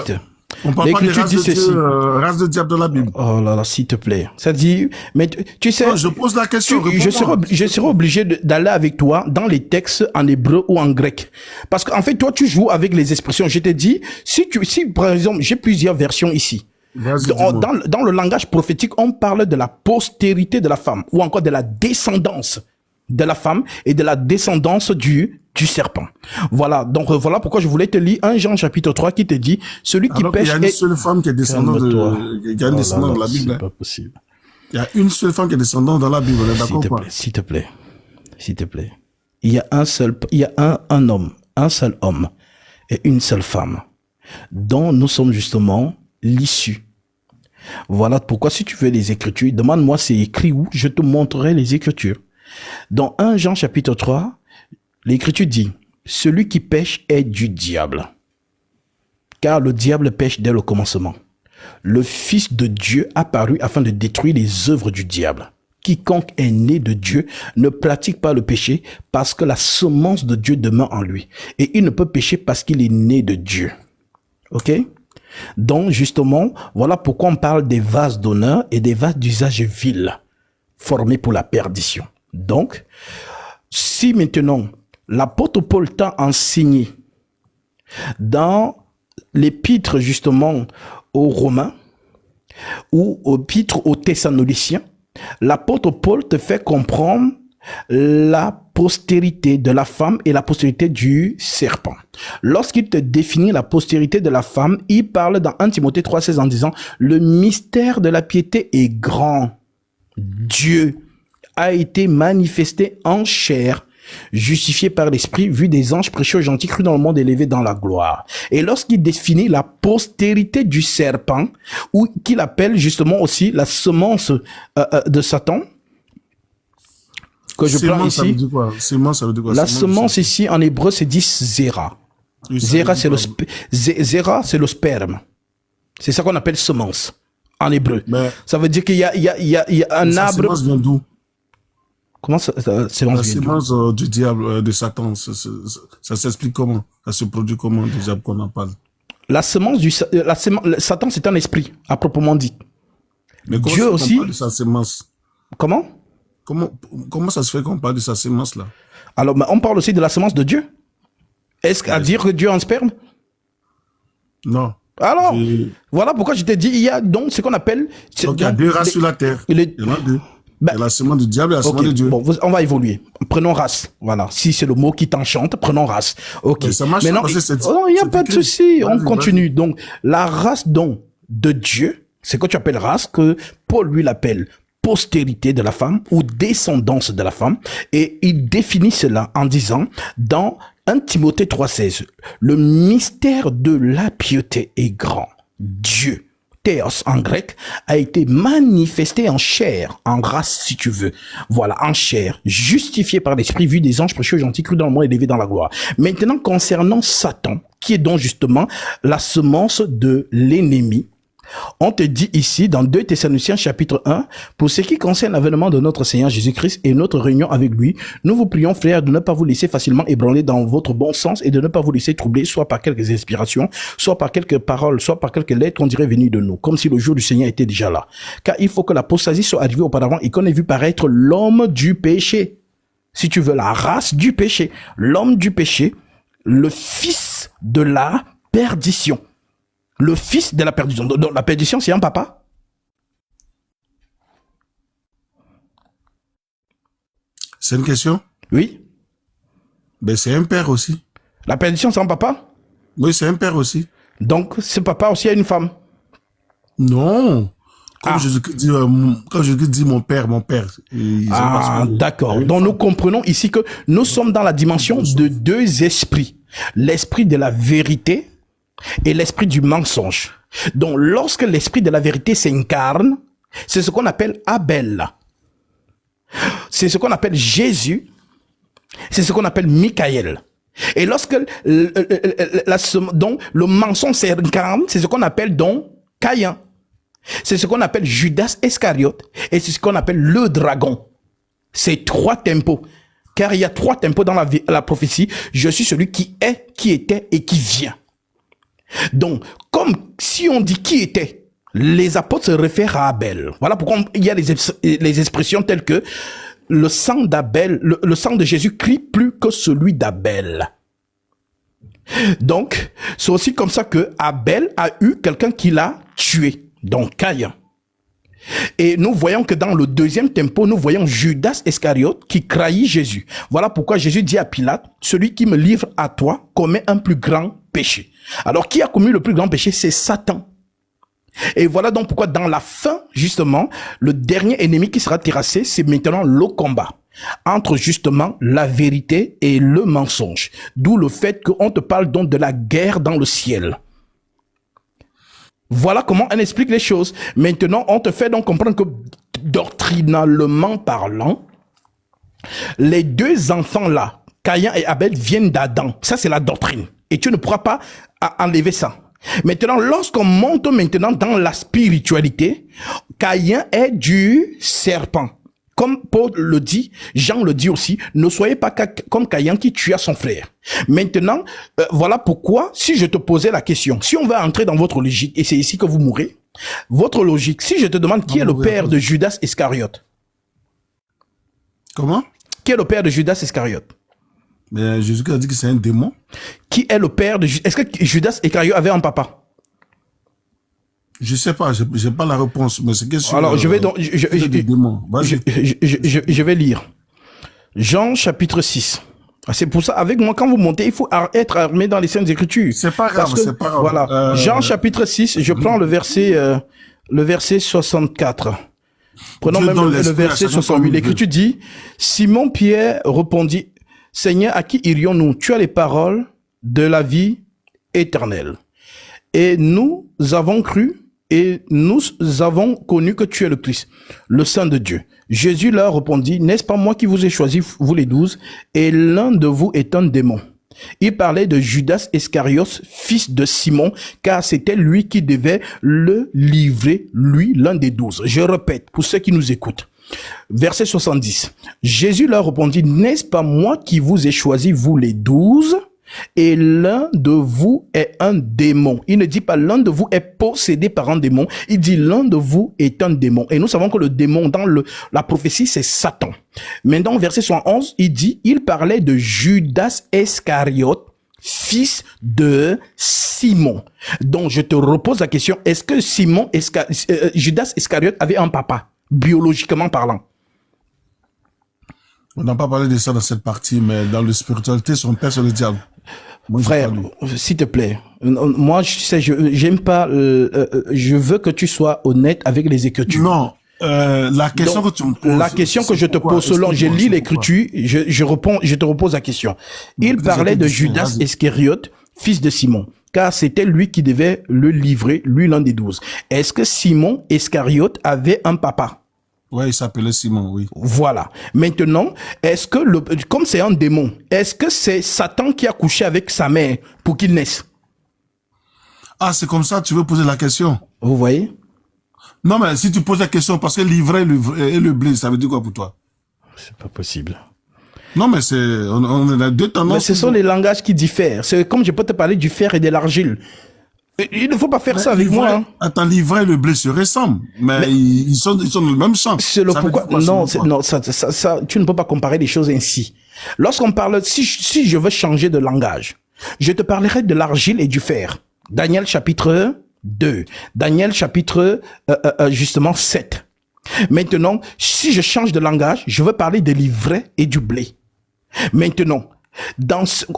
On parle pas des L'Écriture races dit de ceci. Dieu, race de diable dans la Bible. Oh là là, s'il te plaît. Ça dit, mais tu sais, Non, je pose la question. je serai obligé d'aller avec toi dans les textes en hébreu ou en grec. Parce qu'en fait, toi, tu joues avec les expressions. Je t'ai dit, si par exemple, j'ai plusieurs versions ici. Vas-y, dis-moi. Dans le langage prophétique, on parle de la postérité de la femme ou encore de la descendance de la femme et de la descendance du serpent. Voilà. Donc, voilà pourquoi je voulais te lire 1 Jean chapitre 3 qui te dit, celui qui Alors qu'il pêche y a une seule femme qui est descendante Calme-toi. il y a une descendante dans la Bible. C'est hein. pas possible. Il y a une seule femme qui est descendante dans la Bible. On est d'accord ou pas? S'il te plaît. S'il te plaît. Il y a un homme, un seul homme et une seule femme dont nous sommes justement l'issue. Voilà pourquoi si tu veux les Écritures, demande-moi c'est écrit où, je te montrerai les Écritures. Dans 1 Jean chapitre 3, l'Écriture dit, celui qui pêche est du diable. Car le diable pêche dès le commencement. Le Fils de Dieu apparut afin de détruire les œuvres du diable. Quiconque est né de Dieu ne pratique pas le péché parce que la semence de Dieu demeure en lui. Et il ne peut pécher parce qu'il est né de Dieu. Ok? Donc, justement, voilà pourquoi on parle des vases d'honneur et des vases d'usage vil, formés pour la perdition. Donc, si maintenant, l'apôtre Paul t'a enseigné dans l'épître, justement, aux Romains, ou au l'épître aux Thessaloniciens, l'apôtre Paul te fait comprendre la postérité de la femme et la postérité du serpent. Lorsqu'il te définit la postérité de la femme, il parle dans 1 Timothée 3,16 en disant « Le mystère de la piété est grand. Dieu a été manifesté en chair, justifié par l'esprit, vu des anges, prêchés aux gentils, crus dans le monde, élevé dans la gloire. » Et lorsqu'il définit la postérité du serpent, ou qu'il appelle justement aussi la semence de Satan, que je prends Sémence, ça veut ici, dire quoi? Sémence, ça veut dire quoi? la Sémence, semence ici en hébreu c'est dit zéra. oui, ça Zéra veut c'est dire le quoi? zéra c'est le sperme. C'est ça qu'on appelle semence en hébreu. Mais Ça veut dire qu'il y a un sa arbre. sémence vient d'où? Comment ça La semence vient d'où? sémence du diable, de Satan, ça s'explique comment? Ça se produit comment, déjà, qu'on en parle? La semence Satan c'est un esprit à proprement dit. Mais comment Dieu ça, on aussi. parle de sa sémence? Comment? Comment ça se fait qu'on parle de sa sémence, là? Alors mais on parle aussi de la semence de Dieu. Est-ce qu'à dire que Dieu a un sperme? Non. Alors, Et- voilà pourquoi je t'ai dit, il y a donc ce qu'on appelle... Donc, il y a deux races sur la terre. Il y en a deux. Ben, il y a la sémence du diable et la sémence de Ok, Dieu. bon, on va évoluer. Prenons race. Voilà. Si c'est le mot qui t'enchante, prenons race. Ok. Mais ça marche Maintenant, parce que c'est- oh non, il n'y a c'est pas de écrit. souci. On Vas-y, continue. Donc, la race donc de Dieu, c'est que tu appelles race, que Paul lui l'appelle postérité de la femme ou descendance de la femme. Et il définit cela en disant dans 1 Timothée 3,16, le mystère de la piété est grand. Dieu, théos en grec, a été manifesté en chair, en race si tu veux. Voilà, en chair, justifié par l'esprit, vu des anges prêchés aux gentils, crus dans le monde, élevé dans la gloire. Maintenant, concernant Satan, qui est donc justement la semence de l'ennemi, on te dit ici, dans 2 Thessaloniciens chapitre 1, pour ce qui concerne l'avènement de notre Seigneur Jésus-Christ et notre réunion avec lui, nous vous prions, frères, de ne pas vous laisser facilement ébranler dans votre bon sens et de ne pas vous laisser troubler, soit par quelques inspirations, soit par quelques paroles, soit par quelques lettres qu'on dirait venues de nous, comme si le jour du Seigneur était déjà là. Car il faut que l'apostasie soit arrivée auparavant et qu'on ait vu paraître l'homme du péché. Si tu veux, la race du péché, l'homme du péché, le fils de la perdition. Le fils de la perdition. Donc, la perdition, c'est un papa. C'est une question? Oui. Ben, c'est un père aussi. La perdition, c'est un papa? Oui, c'est un père aussi. Donc, ce papa aussi a une femme? Non. Comme Ah. Quand Jésus dit mon père, D'accord. Donc, nous comprenons ici que nous sommes dans la dimension de deux esprits. L'esprit de la vérité et l'esprit du mensonge. Donc, lorsque l'esprit de la vérité s'incarne, c'est ce qu'on appelle Abel. C'est ce qu'on appelle Jésus. C'est ce qu'on appelle Michael. Et lorsque donc, le mensonge s'incarne, c'est ce qu'on appelle donc Caïn. C'est ce qu'on appelle Judas Iscariote. Et c'est ce qu'on appelle le dragon. C'est trois tempos. Car il y a trois tempos dans la prophétie. Je suis celui qui est, qui était et qui vient. Donc, comme si on dit qui était, les apôtres se réfèrent à Abel. Voilà pourquoi il y a les expressions telles que le sang d'Abel, le sang de Jésus crie plus que celui d'Abel. Donc, c'est aussi comme ça que Abel a eu quelqu'un qui l'a tué, donc Caïn. Et nous voyons que dans le deuxième tempo, nous voyons Judas Iscariote qui trahit Jésus. Voilà pourquoi Jésus dit à Pilate, celui qui me livre à toi commet un plus grand péché. Alors, qui a commis le plus grand péché? C'est Satan. Et voilà donc pourquoi dans la fin, justement, le dernier ennemi qui sera terrassé, c'est maintenant le combat entre justement la vérité et le mensonge. D'où le fait qu'on te parle donc de la guerre dans le ciel. Voilà comment on explique les choses. Maintenant, on te fait donc comprendre que doctrinalement parlant, les deux enfants-là, Caïn et Abel, viennent d'Adam. Ça, c'est la doctrine. Et tu ne pourras pas enlever ça. Maintenant, lorsqu'on monte maintenant dans la spiritualité, Caïn est du serpent. Comme Paul le dit, Jean le dit aussi, ne soyez pas comme Caïn qui tua son frère. Maintenant, voilà pourquoi, si je te posais la question, si on va entrer dans votre logique, et c'est ici que vous mourrez, votre logique, si je te demande qui est le père de Judas Iscariote? Comment? Qui est le père de Judas Iscariote? Mais Jésus a dit que c'est un démon. Qui est le père de Judas? Est-ce que Judas Iscariote avait un papa? Je sais pas, j'ai pas la réponse, mais c'est question. Alors, je vais donc, je vais lire. Jean chapitre 6. C'est pour ça, avec moi, quand vous montez, il faut être armé dans les Saintes Écritures. C'est pas grave, c'est pas grave. Voilà. Jean chapitre 6, je prends le verset 64. Prenons même le verset 68. L'Écriture dit, Simon Pierre répondit, Seigneur, à qui irions-nous? Tu as les paroles de la vie éternelle. Et nous avons cru et nous avons connu que tu es le Christ, le Saint de Dieu. Jésus leur répondit, n'est-ce pas moi qui vous ai choisi, vous les 12, et l'un de vous est un démon. Il parlait de Judas Iscariote, fils de Simon, car c'était lui qui devait le livrer, lui, l'un des 12. Je répète, pour ceux qui nous écoutent. Verset 70. Jésus leur répondit, n'est-ce pas moi qui vous ai choisi, vous les 12? Et l'un de vous est un démon. Il ne dit pas l'un de vous est possédé par un démon. Il dit l'un de vous est un démon. Et nous savons que le démon dans la prophétie, c'est Satan. Mais dans verset 71, il dit, il parlait de Judas Iscariote, fils de Simon. Donc, je te repose la question, est-ce que Judas Iscariote avait un papa, biologiquement parlant? On n'a pas parlé de ça dans cette partie, mais dans la spiritualité, son père, c'est le diable. Moi, frère, s'il te plaît, moi, j'aime pas, je veux que tu sois honnête avec les Écritures. Non, la question que tu me poses. La question que je te pose, selon, je lis l'Écriture, je te repose la question. Il parlait de Judas Iscariote, fils de Simon, car c'était lui qui devait le livrer, lui l'un des 12. Est-ce que Simon Iscariote avait un papa? Ouais, il s'appelait Simon, oui. Voilà. Maintenant, est-ce que comme c'est un démon, est-ce que c'est Satan qui a couché avec sa mère pour qu'il naisse? Ah, c'est comme ça, tu veux poser la question? Vous voyez? Non, mais si tu poses la question, parce que livrer et le blé, ça veut dire quoi pour toi? C'est pas possible. Non, mais on a deux tendances. Mais ce sont les langages qui diffèrent. C'est comme je peux te parler du fer et de l'argile. Il ne faut pas faire ça avec moi. Hein. Attends, l'ivraie et le blé se ressemblent, mais ils sont dans le même champ. C'est le pourquoi. Non, tu ne peux pas comparer les choses ainsi. Lorsqu'on parle, si je veux changer de langage, je te parlerai de l'argile et du fer. Daniel chapitre 2. Daniel chapitre, justement 7. Maintenant, si je change de langage, je veux parler de l'ivraie et du blé. Maintenant,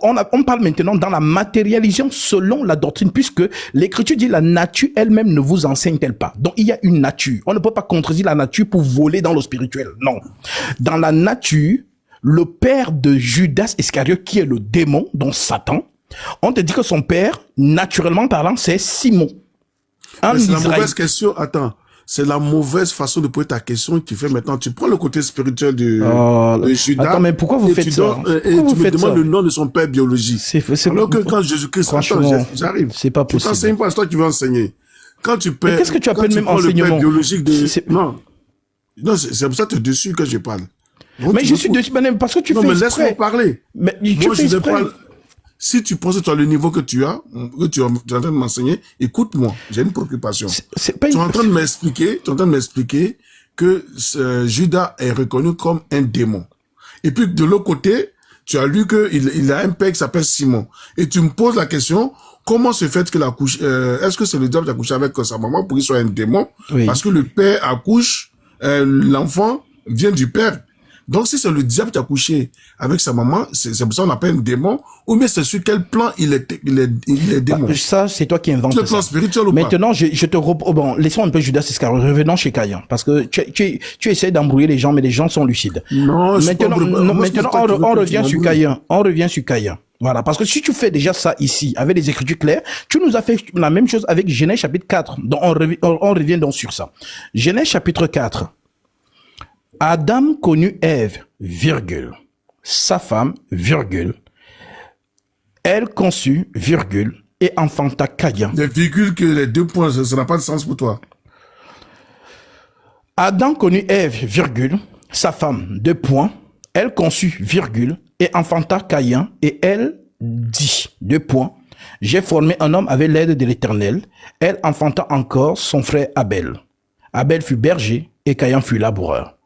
on parle maintenant dans la matérialisation selon la doctrine, puisque l'Écriture dit la nature elle-même ne vous enseigne-t-elle pas. Donc il y a une nature. On ne peut pas contredire la nature pour voler dans le spirituel. Non. Dans la nature, le père de Judas Iscariote, qui est le démon, donc Satan, on te dit que son père, naturellement parlant, c'est Simon. C'est la mauvaise question. Attends. C'est la mauvaise façon de poser ta question que tu fais maintenant. Tu prends le côté spirituel de Judas. Attends, mais pourquoi vous faites ça? Et tu me demandes le nom de son père biologique. Alors que quand Jésus-Christ, j'arrive. C'est pas possible. Tu t'enseignes pas, c'est toi qui veux enseigner. Quand tu perds, qu'est-ce que tu appelles même enseignement? Le père biologique de... Non, c'est pour ça que tu es dessus que je parle. Donc, mais je suis dessus, parce que tu fais exprès. Non, mais laisse-moi parler. Mais moi, je ne parle... Si tu penses que tu as le niveau que tu as, que tu es en train de m'enseigner, écoute-moi, j'ai une préoccupation. Tu es en train de m'expliquer que Judas est reconnu comme un démon. Et puis de l'autre côté, tu as lu qu'il a un père qui s'appelle Simon. Et tu me poses la question, comment se fait que est-ce que c'est le diable qui a couché avec sa maman pour qu'il soit un démon? Oui. Parce que le père accouche, l'enfant vient du père. Donc, si c'est le diable qui a couché avec sa maman, c'est pour ça qu'on appelle un démon, ou bien c'est sur quel plan il est démon. Ça, c'est toi qui inventes ça. Le plan spirituel ou pas? Maintenant, bon, laissons un peu Judas Iscariote, revenons chez Caïn, parce que tu essaies d'embrouiller les gens, mais les gens sont lucides. Non, maintenant, on revient sur Caïn. On revient sur Caïn. Voilà, parce que si tu fais déjà ça ici, avec des écritures claires, tu nous as fait la même chose avec Genèse chapitre 4. Donc, on revient donc sur ça. Genèse chapitre 4. Adam connut Ève, virgule, sa femme, virgule. Elle conçut, virgule, et enfanta Caïn. Les virgules que les 2 points, ça n'a pas de sens pour toi. Adam connut Ève, virgule, sa femme, 2 points. Elle conçut, virgule, et enfanta Caïn, et elle dit, 2 points. J'ai formé un homme avec l'aide de l'Éternel. Elle enfanta encore son frère Abel. Abel fut berger, et Caïn fut laboureur.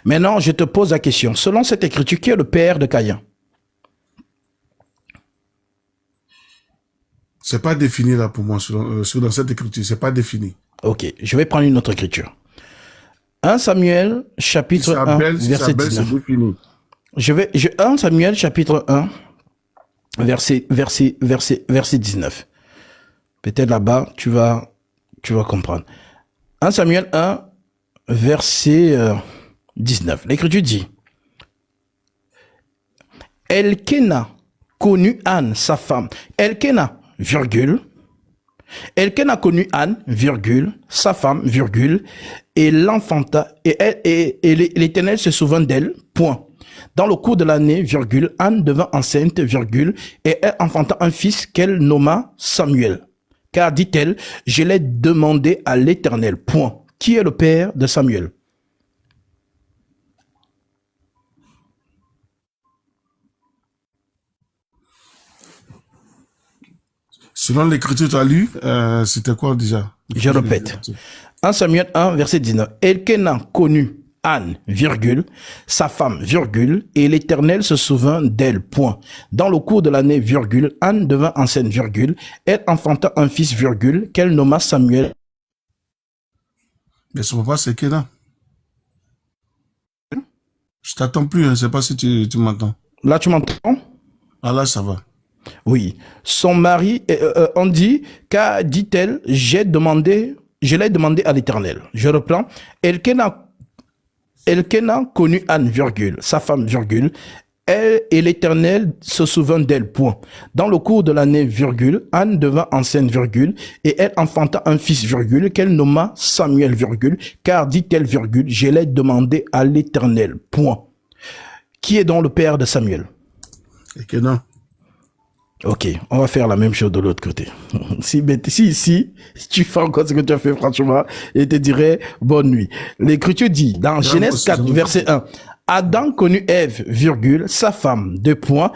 Maintenant, je te pose la question. Selon cette écriture, qui est le père de Caïn? C'est pas défini là pour moi, dans cette écriture. C'est pas défini. Ok, je vais prendre une autre écriture. 1 Samuel, chapitre 1, verset 19. C'est défini. 1 Samuel, chapitre 1, verset 19. Peut-être là-bas, tu vas comprendre. 1 Samuel 1, verset 19. L'Écriture dit, Elkéna connut Anne, sa femme. Elkéna, virgule. Elkéna connut Anne, virgule, sa femme, virgule, et l'enfanta, et l'Éternel se souvint d'elle, point. Dans le cours de l'année, virgule, Anne devint enceinte, virgule, et elle enfanta un fils qu'elle nomma Samuel. Car, dit-elle, je l'ai demandé à l'Éternel, point. Qui est le père de Samuel? Selon l'écriture que tu as lu, c'était quoi déjà? Je répète. 1 Samuel 1, verset 19. Elkéna connut Anne, virgule, sa femme, virgule, et l'Éternel se souvint d'elle, point. Dans le cours de l'année, virgule, Anne devint enceinte, virgule, elle enfanta un fils, virgule, qu'elle nomma Samuel. Mais son papa, c'est Kéna. Je t'attends plus, je ne sais pas si tu m'entends. Là, tu m'entends? Ah là, ça va. Oui. Son mari, on dit, car dit-elle, je l'ai demandé à l'Éternel. Je reprends. Elkéna connut Anne, virgule, sa femme, virgule, elle et l'Éternel se souvint d'elle, point. Dans le cours de l'année, virgule, Anne devint enceinte, virgule, et elle enfanta un fils, virgule, qu'elle nomma Samuel, virgule, car dit-elle, virgule, je l'ai demandé à l'Éternel, point. Qui est donc le père de Samuel? Elkéna. Ok, on va faire la même chose de l'autre côté. Si tu fais encore ce que tu as fait, franchement, et te dirais bonne nuit. L'Écriture dit, dans Genèse 4, verset 1, Adam connut Ève, virgule, sa femme, 2 points,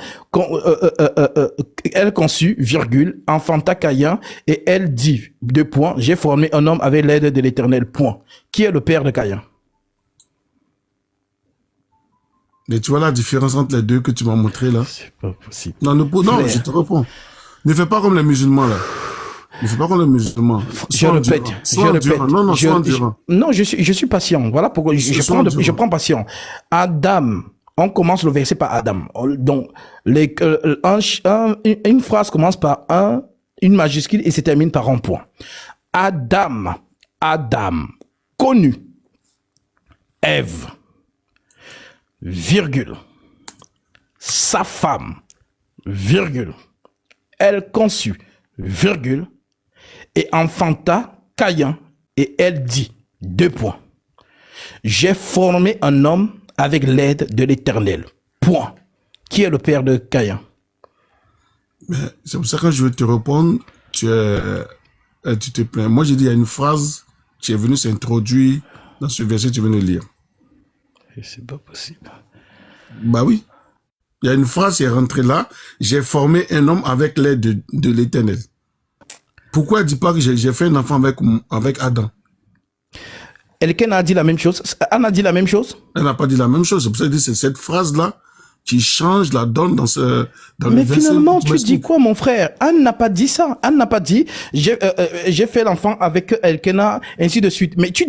elle conçut, virgule, enfanta Caïn, et elle dit, 2 points, j'ai formé un homme avec l'aide de l'Éternel, point. Qui est le père de Caïn? Mais tu vois la différence entre les deux que tu m'as montré là? C'est pas possible. Non, je te réponds. Ne fais pas comme les musulmans là. Il ne faut pas qu'on est musulman. Je répète, Non, non, sois endurant. Non, je suis patient. Voilà pourquoi je prends patient. Adam, on commence le verset par Adam. Donc, une phrase commence par une majuscule et se termine par un point. Adam, connu. Ève, virgule. Sa femme, virgule. Elle conçut, virgule. Et enfanta Caïn, et elle dit, 2 points. J'ai formé un homme avec l'aide de l'Éternel. Point. Qui est le père de Caïn? C'est pour ça que quand je vais te répondre, tu te plains. Moi, j'ai dit, il y a une phrase qui est venue s'introduire dans ce verset que tu viens de lire. C'est pas possible. Bah oui. Il y a une phrase qui est rentrée là. J'ai formé un homme avec l'aide de l'Éternel. Pourquoi elle dit pas que j'ai fait un enfant avec Adam? Elken a dit la même chose. Anne a dit la même chose. Elle n'a pas dit la même chose. C'est pour ça que je dis c'est cette phrase-là qui change la donne dans mais finalement, tu dis quoi, mon frère? Anne n'a pas dit ça. Anne n'a pas dit j'ai fait l'enfant avec Elkena, ainsi de suite. Mais tu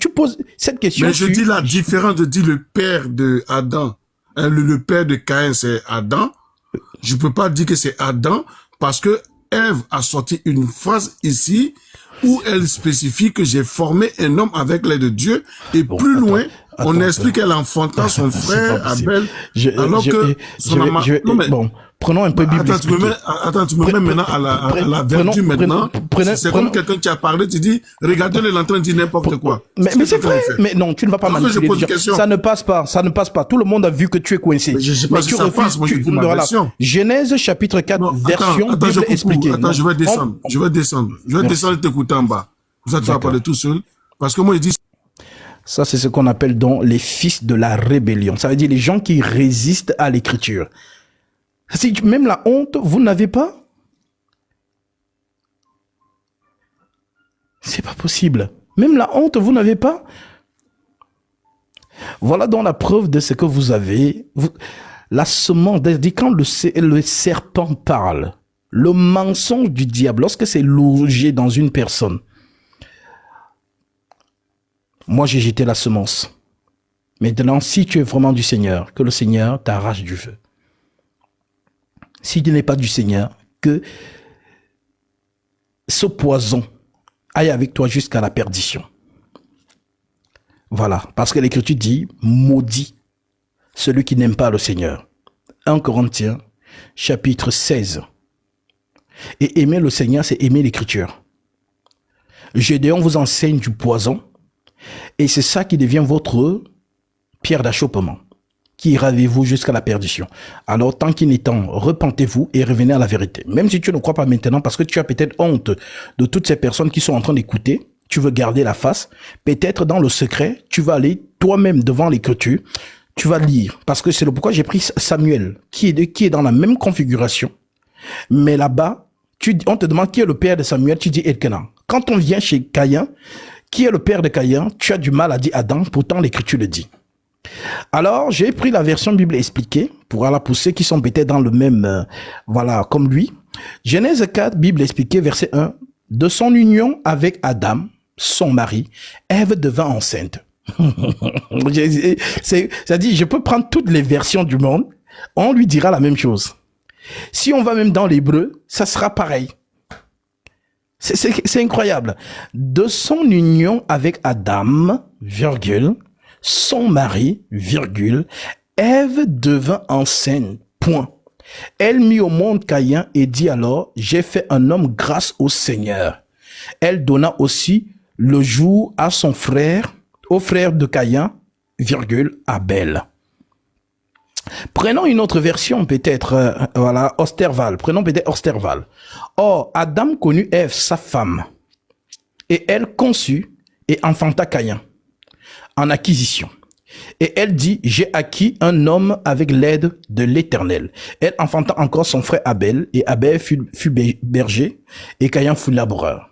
poses cette question. Mais je dis la différence de dire le père de Adam. Le père de Caïn, c'est Adam. Je peux pas dire que c'est Adam parce que Ève a sorti une phrase ici où elle spécifie que j'ai formé un homme avec l'aide de Dieu et bon, plus loin, on explique qu'elle enfanta son frère Abel alors que son amant... Bon, prenons un peu Bible. Attends, tu me mets maintenant à la vertu maintenant. C'est comme quelqu'un qui a parlé, tu dis, regardez-le, l'entrain dit n'importe quoi. Mais c'est vrai. Mais non, tu ne vas pas manipuler. Ça ne passe pas. Tout le monde a vu que tu es coincé. Mais je sais pas si ça passe, moi je dis ma version. Genèse chapitre 4, version Bible expliquée. Attends, je vais descendre et t'écouter en bas. Ça, tu vas parler tout seul. Parce que moi, je dis... Ça, c'est ce qu'on appelle donc les fils de la rébellion. Ça veut dire les gens qui résistent à l'écriture. Même la honte, vous n'avez pas? C'est pas possible. Même la honte, vous n'avez pas? Voilà donc la preuve de ce que vous avez. La semence, quand le serpent parle, le mensonge du diable, lorsque c'est logé dans une personne, moi j'ai jeté la semence. Maintenant, si tu es vraiment du Seigneur, que le Seigneur t'arrache du feu. Si tu n'es pas du Seigneur, que ce poison aille avec toi jusqu'à la perdition. Voilà, parce que l'Écriture dit, maudit celui qui n'aime pas le Seigneur. 1 Corinthiens, chapitre 16. Et aimer le Seigneur, c'est aimer l'Écriture. Gédéon vous enseigne du poison, et c'est ça qui devient votre pierre d'achoppement, qui ira avec vous jusqu'à la perdition. Alors, tant qu'il est temps, repentez-vous et revenez à la vérité. Même si tu ne crois pas maintenant, parce que tu as peut-être honte de toutes ces personnes qui sont en train d'écouter, tu veux garder la face, peut-être dans le secret, tu vas aller toi-même devant l'Écriture, tu vas lire. Parce que c'est le pourquoi j'ai pris Samuel, qui est dans la même configuration. Mais là-bas, on te demande qui est le père de Samuel, tu dis Elkena. Quand on vient chez Caïn, qui est le père de Caïn, tu as du mal à dire Adam, pourtant l'Écriture le dit. Alors, j'ai pris la version Bible expliquée pour ceux qui sont peut-être dans le même, comme lui. Genèse 4, Bible expliquée, verset 1. De son union avec Adam, son mari, Ève devint enceinte. C'est-à-dire, je peux prendre toutes les versions du monde, on lui dira la même chose. Si on va même dans l'hébreu, ça sera pareil. C'est incroyable. De son union avec Adam, virgule, son mari, virgule, Ève devint enceinte, point. Elle mit au monde Caïn et dit alors, j'ai fait un homme grâce au Seigneur. Elle donna aussi le jour à son frère, au frère de Caïn, virgule, Abel. Prenons une autre version, peut-être, Osterval. Prenons peut-être Osterval. Or, Adam connut Ève, sa femme, et elle conçut et enfanta Caïn en acquisition. Et elle dit, j'ai acquis un homme avec l'aide de l'Éternel. Elle enfanta encore son frère Abel, et Abel fut berger, et Caïn fut laboureur.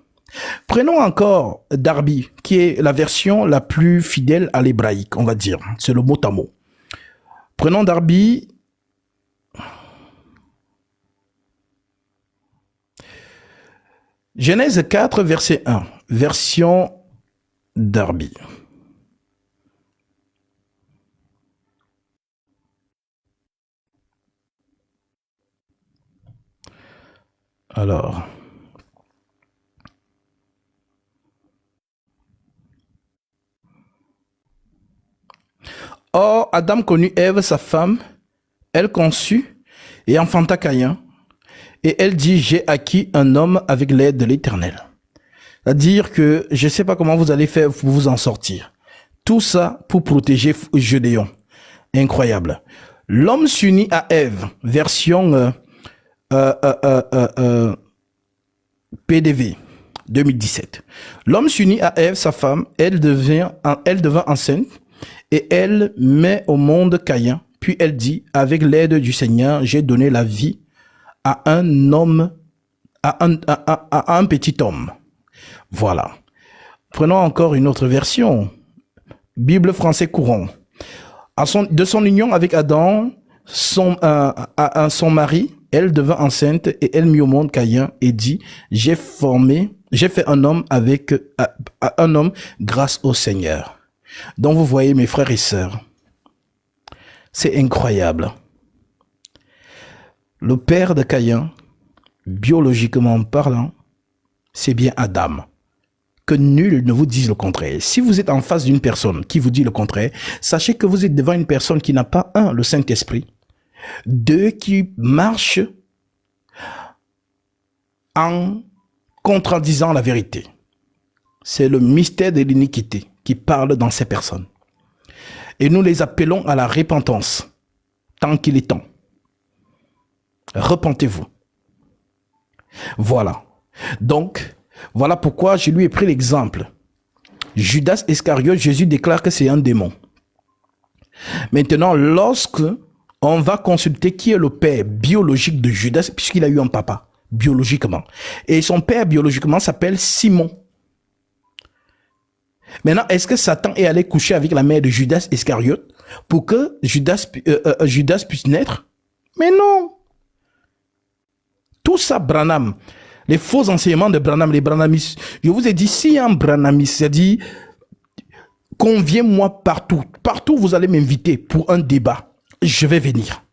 Prenons encore Darby, qui est la version la plus fidèle à l'hébraïque, on va dire. C'est le mot à mot. Prenons Darby. Genèse 4, verset 1, version Darby. Alors, or, Adam connut Ève, sa femme, elle conçut et enfanta Caïn, et elle dit, j'ai acquis un homme avec l'aide de l'Éternel. C'est-à-dire que je ne sais pas comment vous allez faire pour vous en sortir. Tout ça pour protéger Gédéon. Incroyable. L'homme s'unit à Ève, version PDV 2017. L'homme s'unit à Ève, sa femme, elle devint enceinte et elle met au monde Caïn. Puis elle dit, avec l'aide du Seigneur, j'ai donné la vie à un homme, à un petit homme. Voilà. Prenons encore une autre version. Bible français courant. De son union avec Adam, son mari, elle devint enceinte et elle mit au monde Caïn et dit, j'ai fait un homme un homme grâce au Seigneur. Donc vous voyez mes frères et sœurs, c'est incroyable. Le père de Caïn, biologiquement parlant, c'est bien Adam. Que nul ne vous dise le contraire. Si vous êtes en face d'une personne qui vous dit le contraire, sachez que vous êtes devant une personne qui n'a pas, un, le Saint-Esprit, deux, qui marche en contradisant la vérité. C'est le mystère de l'iniquité qui parle dans ces personnes. Et nous les appelons à la repentance, tant qu'il est temps. Repentez-vous. Voilà. Donc, voilà pourquoi je lui ai pris l'exemple. Judas Iscariote, Jésus déclare que c'est un démon. Maintenant, lorsque on va consulter qui est le père biologique de Judas, puisqu'il a eu un papa, biologiquement. Et son père biologiquement s'appelle Simon. Maintenant, est-ce que Satan est allé coucher avec la mère de Judas Iscariote pour que Judas puisse naître? Mais non. Tout ça, Branham, les faux enseignements de Branham, les branhamistes, je vous ai dit, si un branhamiste, c'est-à-dire, conviens-moi partout. Partout, vous allez m'inviter pour un débat. Je vais venir.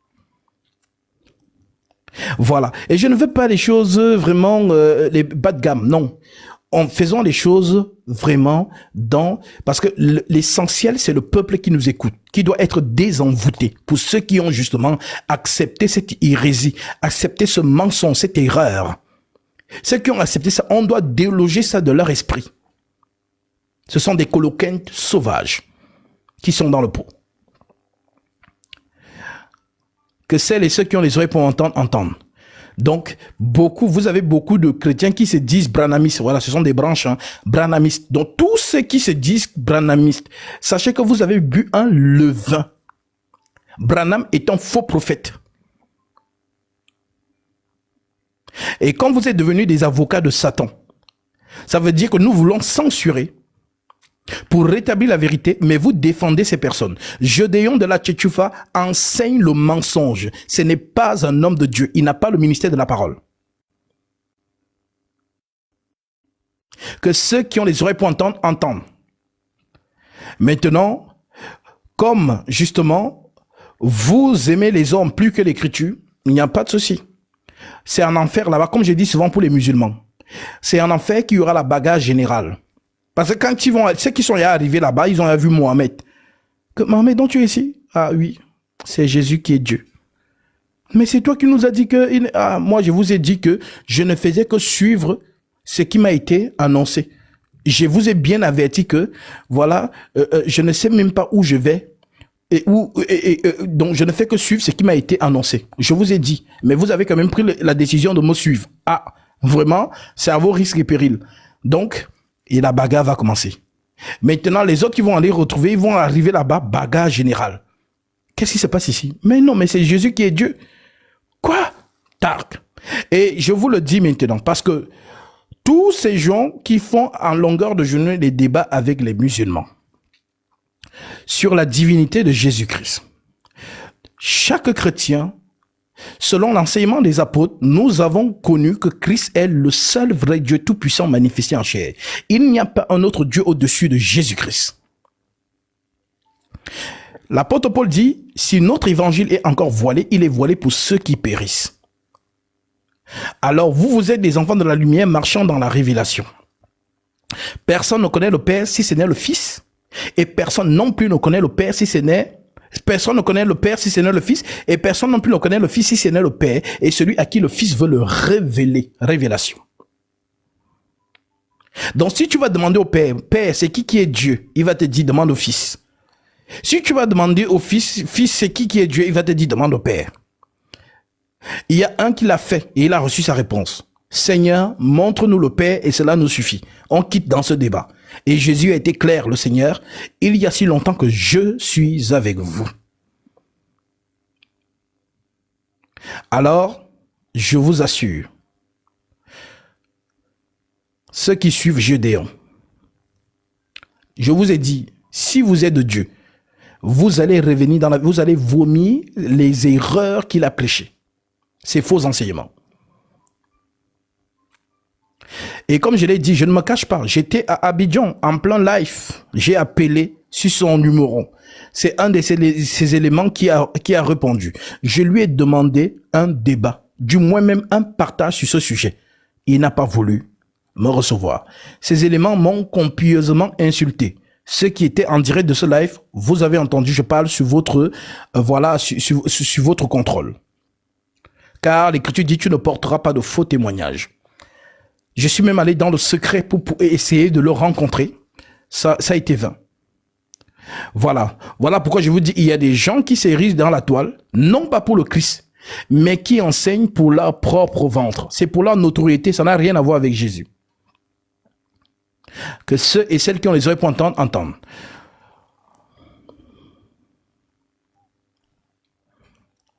Voilà. Et je ne veux pas les choses vraiment, les bas de gamme, non. Faisons les choses vraiment parce que l'essentiel, c'est le peuple qui nous écoute, qui doit être désenvoûté. Pour ceux qui ont justement accepté cette hérésie, accepté ce mensonge, cette erreur. Ceux qui ont accepté ça, on doit déloger ça de leur esprit. Ce sont des coloquintes sauvages qui sont dans le pot. Que celles et ceux qui ont les oreilles pour entendre, entendent. Donc, vous avez beaucoup de chrétiens qui se disent branhamistes. Voilà, ce sont des branches, hein, branhamistes. Donc, tous ceux qui se disent branhamistes, sachez que vous avez bu un levain. Branham est un faux prophète. Et quand vous êtes devenus des avocats de Satan, ça veut dire que nous voulons censurer pour rétablir la vérité, mais vous défendez ces personnes. Gédéon de la Tchétchoufa enseigne le mensonge. Ce n'est pas un homme de Dieu. Il n'a pas le ministère de la parole. Que ceux qui ont les oreilles pour entendre, entendent. Maintenant, comme justement, vous aimez les hommes plus que l'écriture, il n'y a pas de souci. C'est un enfer là-bas, comme je dis souvent pour les musulmans. C'est un enfer qui aura la bagarre générale. Parce que quand ils vont, ceux qui sont arrivés là-bas, ils ont vu Mohamed. Que Mohamed, donc tu es ici? Ah oui, c'est Jésus qui est Dieu. Mais c'est toi qui nous as dit que... moi, je vous ai dit que je ne faisais que suivre ce qui m'a été annoncé. Je vous ai bien averti que, voilà, je ne sais même pas où je vais. Donc, je ne fais que suivre ce qui m'a été annoncé. Je vous ai dit. Mais vous avez quand même pris la décision de me suivre. Ah, vraiment, c'est à vos risques et périls. Donc... et la bagarre va commencer. Maintenant, les autres qui vont aller retrouver, ils vont arriver là-bas, bagarre générale. Qu'est-ce qui se passe ici? Mais non, mais c'est Jésus qui est Dieu. Quoi? Tark. Et je vous le dis maintenant, parce que tous ces gens qui font en longueur de journée des débats avec les musulmans sur la divinité de Jésus-Christ, chaque chrétien Selon l'enseignement des apôtres, nous avons connu que Christ est le seul vrai Dieu tout-puissant manifesté en chair. Il n'y a pas un autre Dieu au-dessus de Jésus-Christ. L'apôtre Paul dit, si notre évangile est encore voilé, il est voilé pour ceux qui périssent. Alors vous êtes des enfants de la lumière marchant dans la révélation. Personne ne connaît le Père si ce n'est le Fils, et personne non plus ne connaît le Père si ce n'est Personne ne connaît le Père si ce n'est le Fils, et personne non plus ne connaît le Fils si ce n'est le Père, et celui à qui le Fils veut le révéler. Révélation. Donc si tu vas demander au Père, Père, c'est qui est Dieu? Il va te dire, demande au Fils. Si tu vas demander au Fils, Fils, c'est qui est Dieu? Il va te dire, demande au Père. Il y a un qui l'a fait, et il a reçu sa réponse. Seigneur, montre-nous le Père, et cela nous suffit. On quitte dans ce débat. Et Jésus a été clair, le Seigneur, il y a si longtemps que je suis avec vous. Alors, je vous assure, ceux qui suivent Gédéon, je vous ai dit, si vous êtes de Dieu, vous allez revenir vous allez vomir les erreurs qu'il a prêchées. Ces faux enseignements. Et comme je l'ai dit, je ne me cache pas, j'étais à Abidjan en plein live. J'ai appelé sur son numéro. C'est un de ces éléments qui a répondu. Je lui ai demandé un débat, du moins même un partage sur ce sujet. Il n'a pas voulu me recevoir. Ces éléments m'ont copieusement insulté. Ceux qui étaient en direct de ce live, vous avez entendu, je parle sur votre, sur votre contrôle. Car l'Écriture dit, tu ne porteras pas de faux témoignages. Je suis même allé dans le secret pour essayer de le rencontrer. Ça a été vain. Voilà pourquoi je vous dis, il y a des gens qui s'érigent dans la toile, non pas pour le Christ, mais qui enseignent pour leur propre ventre. C'est pour leur notoriété, ça n'a rien à voir avec Jésus. Que ceux et celles qui ont les oreilles pour entendre, entendent.